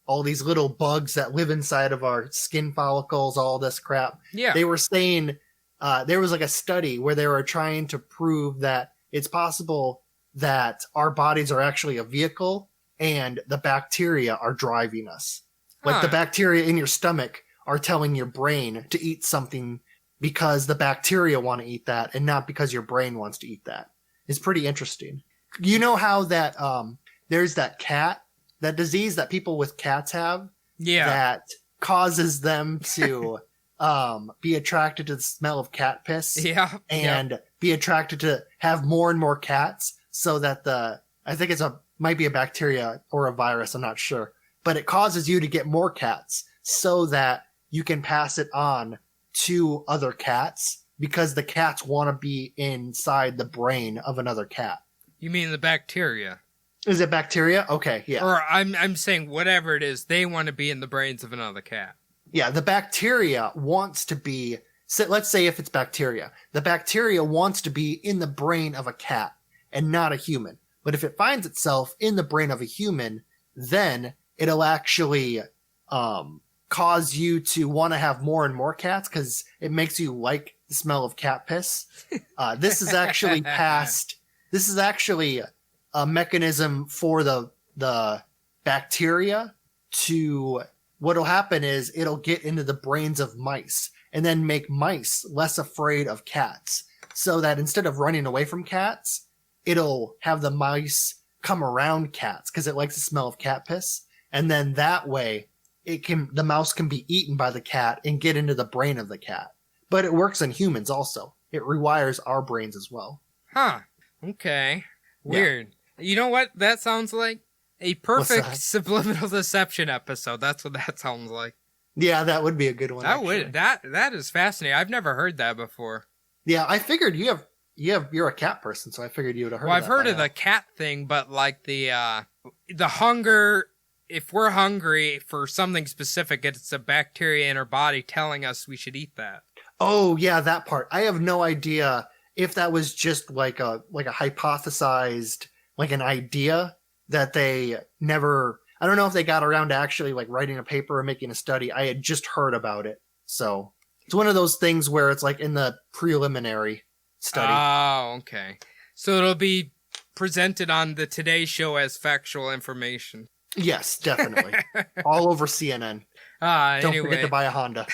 Speaker 5: all these little bugs that live inside of our skin follicles, all this crap.
Speaker 4: Yeah.
Speaker 5: They were saying, there was like a study where they were trying to prove that it's possible that our bodies are actually a vehicle and the bacteria are driving us. Like the bacteria in your stomach are telling your brain to eat something because the bacteria want to eat that and not because your brain wants to eat that. It's pretty interesting. You know how that there's that disease that people with cats have?
Speaker 4: Yeah.
Speaker 5: That causes them to be attracted to the smell of cat piss.
Speaker 4: Yeah.
Speaker 5: And be attracted to have more and more cats so that I think might be a bacteria or a virus, I'm not sure. But it causes you to get more cats so that you can pass it on to other cats because the cats want to be inside the brain of another cat.
Speaker 4: You mean the bacteria?
Speaker 5: Is it bacteria? Okay, yeah.
Speaker 4: Or I'm saying whatever it is, they want to be in the brains of another cat.
Speaker 5: Yeah, the bacteria wants to be, let's say if it's bacteria, the bacteria wants to be in the brain of a cat and not a human. But if it finds itself in the brain of a human, then it'll actually cause you to want to have more and more cats because it makes you like the smell of cat piss. This is actually this is actually a mechanism for the bacteria to, what'll happen is it'll get into the brains of mice and then make mice less afraid of cats. So that instead of running away from cats, it'll have the mice come around cats because it likes the smell of cat piss. And then that way the mouse can be eaten by the cat and get into the brain of the cat. But it works in humans also. It rewires our brains as well.
Speaker 4: Huh. Okay. Weird. You know what that sounds like? A perfect
Speaker 5: that?
Speaker 4: subliminal deception episode. That's what that sounds like.
Speaker 5: Yeah, that would be a good one.
Speaker 4: That
Speaker 5: actually.
Speaker 4: would that is fascinating. I've never heard that before.
Speaker 5: Yeah, I figured you're a cat person, so I figured you would have heard.
Speaker 4: Well,
Speaker 5: of
Speaker 4: I've
Speaker 5: that
Speaker 4: heard
Speaker 5: by
Speaker 4: of
Speaker 5: now.
Speaker 4: the cat thing, but like the hunger. If we're hungry for something specific, it's a bacteria in our body telling us we should eat that.
Speaker 5: Oh yeah, that part. I have no idea if that was just like a hypothesized, like an idea that they never. I don't know if they got around to actually like writing a paper or making a study. I had just heard about it, so it's one of those things where it's like in the preliminary study.
Speaker 4: Oh, okay. So it'll be presented on the Today Show as factual information.
Speaker 5: Yes, definitely. All over CNN. Don't
Speaker 4: Anyway.
Speaker 5: forget to buy a Honda.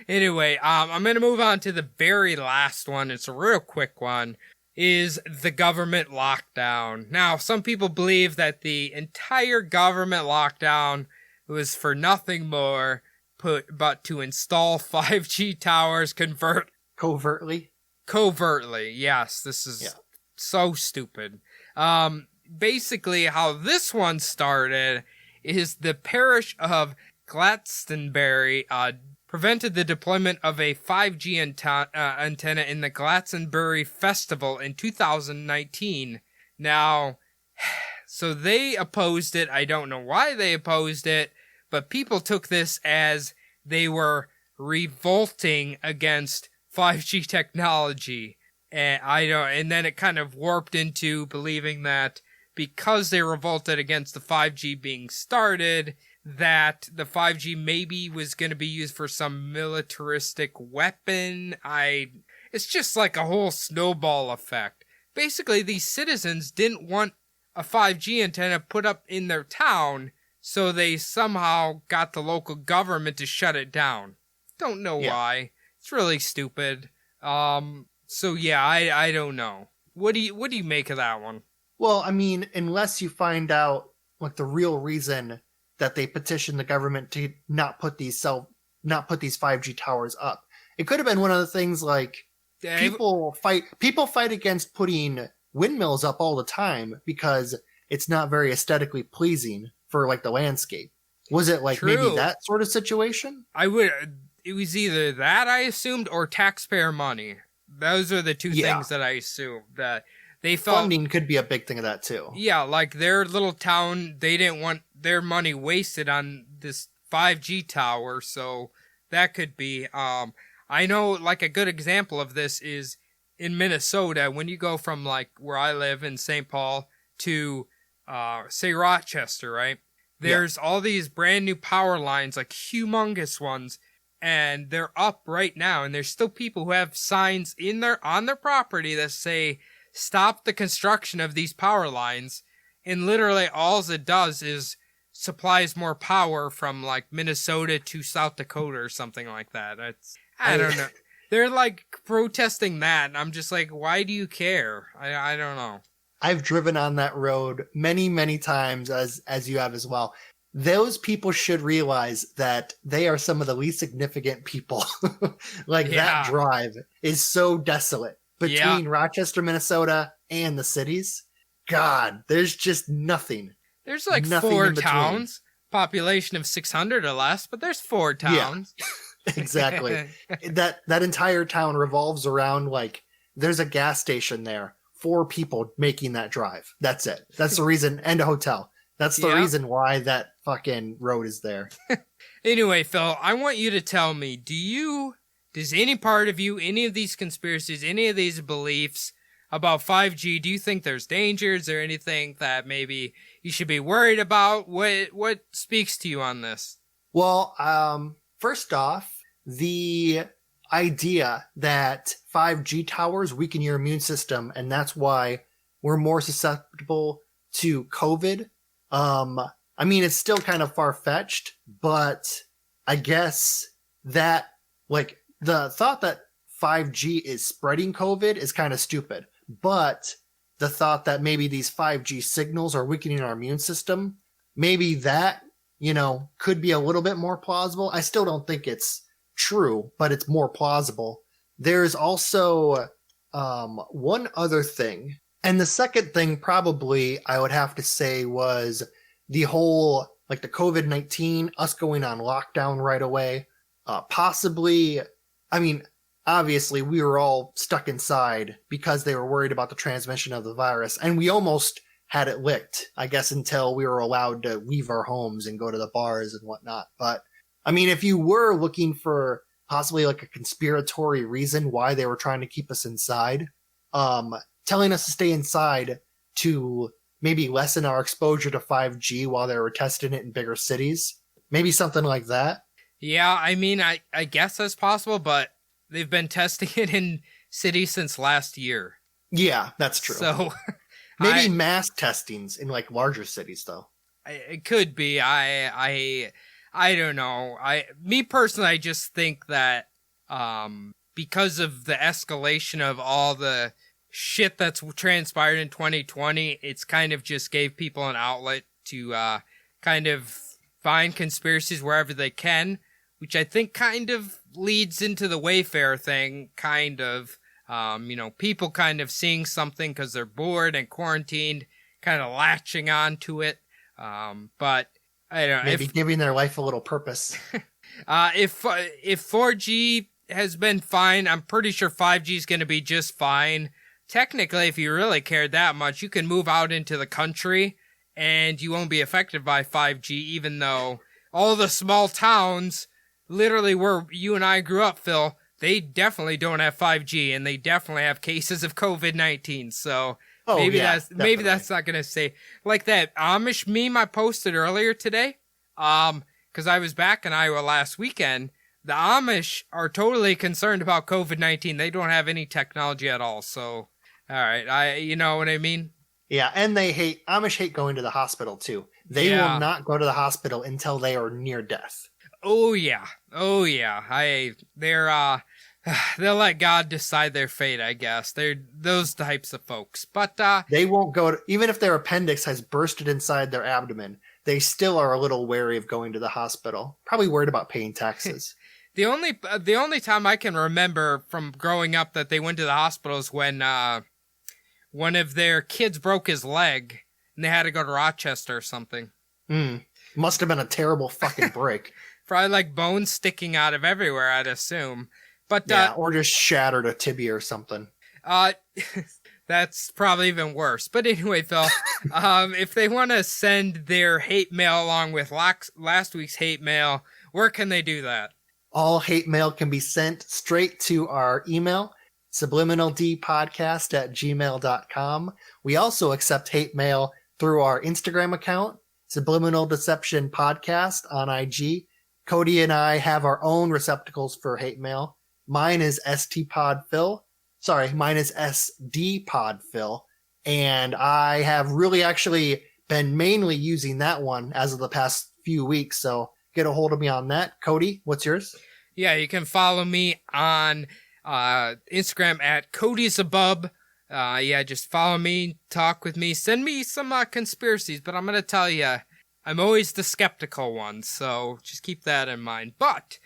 Speaker 4: Anyway, I'm going to move on to the very last one. It's a real quick one. Is the government lockdown. Now, some people believe that the entire government lockdown was for nothing more but to install 5G towers
Speaker 5: Covertly.
Speaker 4: covertly. Yes, this is so stupid. Basically, how this one started is the parish of Glastonbury prevented the deployment of a 5G antenna in the Glastonbury Festival in 2019. Now, so they opposed it. I don't know why they opposed it, but people took this as they were revolting against 5G technology. And then it kind of warped into believing that because they revolted against the 5G being started, that the 5G maybe was going to be used for some militaristic weapon. It's just like a whole snowball effect. Basically, these citizens didn't want a 5G antenna put up in their town, so they somehow got the local government to shut it down. Don't know why. It's really stupid. So yeah, I don't know. What do you make of that one?
Speaker 5: Well, I mean, unless you find out like the real reason that they petitioned the government to not put these 5G towers up, it could have been one of the things like people fight against putting windmills up all the time because it's not very aesthetically pleasing for like the landscape. Was it like maybe that sort of situation?
Speaker 4: It was either that I assumed or taxpayer money. Those are the two things that I assumed that. They thought
Speaker 5: funding could be a big thing of that too.
Speaker 4: Yeah, like their little town, they didn't want their money wasted on this 5G tower, so that could be. I know, like a good example of this is in Minnesota. When you go from like where I live in St. Paul to, say Rochester, right? There's all these brand new power lines, like humongous ones, and they're up right now. And there's still people who have signs on their property that say, stop the construction of these power lines, and literally all it does is supplies more power from like Minnesota to South Dakota or something like that. I don't know. They're like protesting that, and I'm just like, why do you care? I don't know.
Speaker 5: I've driven on that road many, many times as you have as well. Those people should realize that they are some of the least significant people. That drive is so desolate. Between Rochester, Minnesota, and the cities, God, there's just nothing.
Speaker 4: There's like
Speaker 5: nothing
Speaker 4: 4 towns, population of 600 or less, but there's 4 towns.
Speaker 5: Yeah, exactly. that entire town revolves around like there's a gas station there, 4 people making that drive. That's it. That's the reason, and a hotel. That's the reason why that fucking road is there.
Speaker 4: Anyway, Phil, I want you to tell me, does any part of you, any of these conspiracies, any of these beliefs about 5G, do you think there's dangers or anything that maybe you should be worried about? What speaks to you on this?
Speaker 5: Well, first off, the idea that 5G towers weaken your immune system, and that's why we're more susceptible to COVID. I mean, it's still kind of far-fetched, but I guess that, like, the thought that 5G is spreading COVID is kind of stupid, but the thought that maybe these 5G signals are weakening our immune system, maybe that, could be a little bit more plausible. I still don't think it's true, but it's more plausible. There's also one other thing, And the second thing probably I would have to say was the whole, like the COVID-19, us going on lockdown right away. Possibly, I mean, obviously we were all stuck inside because they were worried about the transmission of the virus. And we almost had it licked, I guess, until we were allowed to leave our homes and go to the bars and whatnot. But I mean, if you were looking for possibly like a conspiratory reason why they were trying to keep us inside, telling us to stay inside to maybe lessen our exposure to 5G while they were testing it in bigger cities, maybe something like that.
Speaker 4: Yeah, I mean, I guess that's possible, but they've been testing it in cities since last year.
Speaker 5: Yeah, that's true.
Speaker 4: So
Speaker 5: maybe mass testings in like larger cities, though.
Speaker 4: It could be. I don't know. Me personally, I just think that because of the escalation of all the shit that's transpired in 2020, it's kind of just gave people an outlet to kind of find conspiracies wherever they can, which I think kind of leads into the Wayfair thing, kind of. People kind of seeing something because they're bored and quarantined, kind of latching on to it. But I don't know.
Speaker 5: Maybe giving their life a little purpose.
Speaker 4: If 4G has been fine, I'm pretty sure 5G is going to be just fine. Technically, if you really cared that much, you can move out into the country and you won't be affected by 5G, even though all the small towns, literally where you and I grew up, Phil, they definitely don't have 5G and they definitely have cases of COVID-19. So maybe that's not going to say like that Amish meme I posted earlier today. Because I was back in Iowa last weekend. The Amish are totally concerned about COVID-19. They don't have any technology at all. So, all right. You know what I mean?
Speaker 5: Yeah. And Amish hate going to the hospital too. They will not go to the hospital until they are near death.
Speaker 4: Oh yeah. They'll let God decide their fate, I guess. They're those types of folks. But
Speaker 5: they won't go even if their appendix has bursted inside their abdomen, they still are a little wary of going to the hospital. Probably worried about paying taxes.
Speaker 4: The only time I can remember from growing up that they went to the hospital is when one of their kids broke his leg and they had to go to Rochester or something.
Speaker 5: Must have been a terrible fucking break.
Speaker 4: Probably like bones sticking out of everywhere, I'd assume. But
Speaker 5: or just shattered a tibia or something.
Speaker 4: That's probably even worse. But anyway, Phil, if they want to send their hate mail along with last week's hate mail, where can they do that?
Speaker 5: All hate mail can be sent straight to our email, subliminaldpodcast@gmail.com. We also accept hate mail through our Instagram account, Subliminal Deception Podcast on IG. Cody and I have our own receptacles for hate mail. Mine is SDPodPhil. And I have really actually been mainly using that one as of the past few weeks. So get a hold of me on that. Cody, what's yours?
Speaker 4: Yeah, you can follow me on Instagram at Cody'sAbub. Just follow me, talk with me, send me some conspiracies. But I'm going to tell you, I'm always the skeptical one. So just keep that in mind. But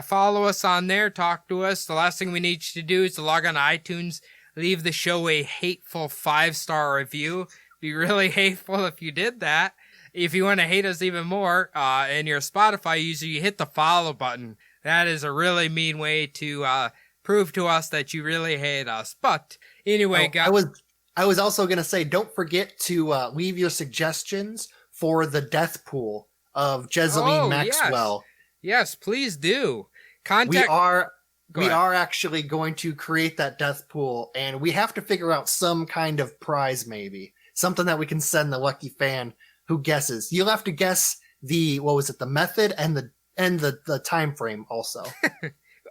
Speaker 4: follow us on there, talk to us. The last thing we need you to do is to log on to iTunes, leave the show a hateful 5-star review. Be really hateful if you did that. If you want to hate us even more, and you're a Spotify user, you hit the follow button. That is a really mean way to prove to us that you really hate us. But anyway, guys.
Speaker 5: I was also going to say, don't forget to leave your suggestions for the death pool of Jesseline Maxwell.
Speaker 4: Yes, please do.
Speaker 5: We are actually going to create that death pool, and we have to figure out some kind of prize, maybe something that we can send the lucky fan who guesses. You'll have to guess the method and the time frame also.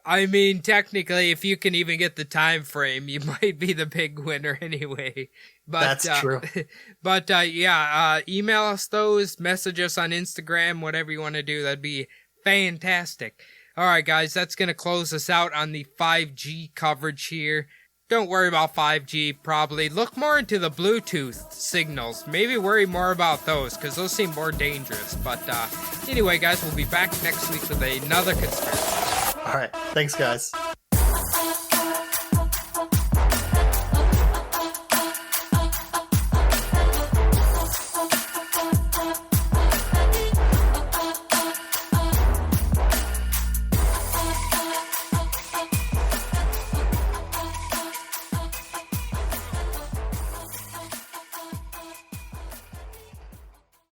Speaker 4: I mean, technically, if you can even get the time frame, you might be the big winner anyway. But,
Speaker 5: that's true.
Speaker 4: But email us those, message us on Instagram, whatever you want to do. That'd be fantastic. All right, guys, that's going to close us out on the 5G coverage here. Don't worry about 5G, probably. Look more into the Bluetooth signals. Maybe worry more about those, because those seem more dangerous. But anyway, guys, we'll be back next week with another conspiracy.
Speaker 5: All right. Thanks, guys.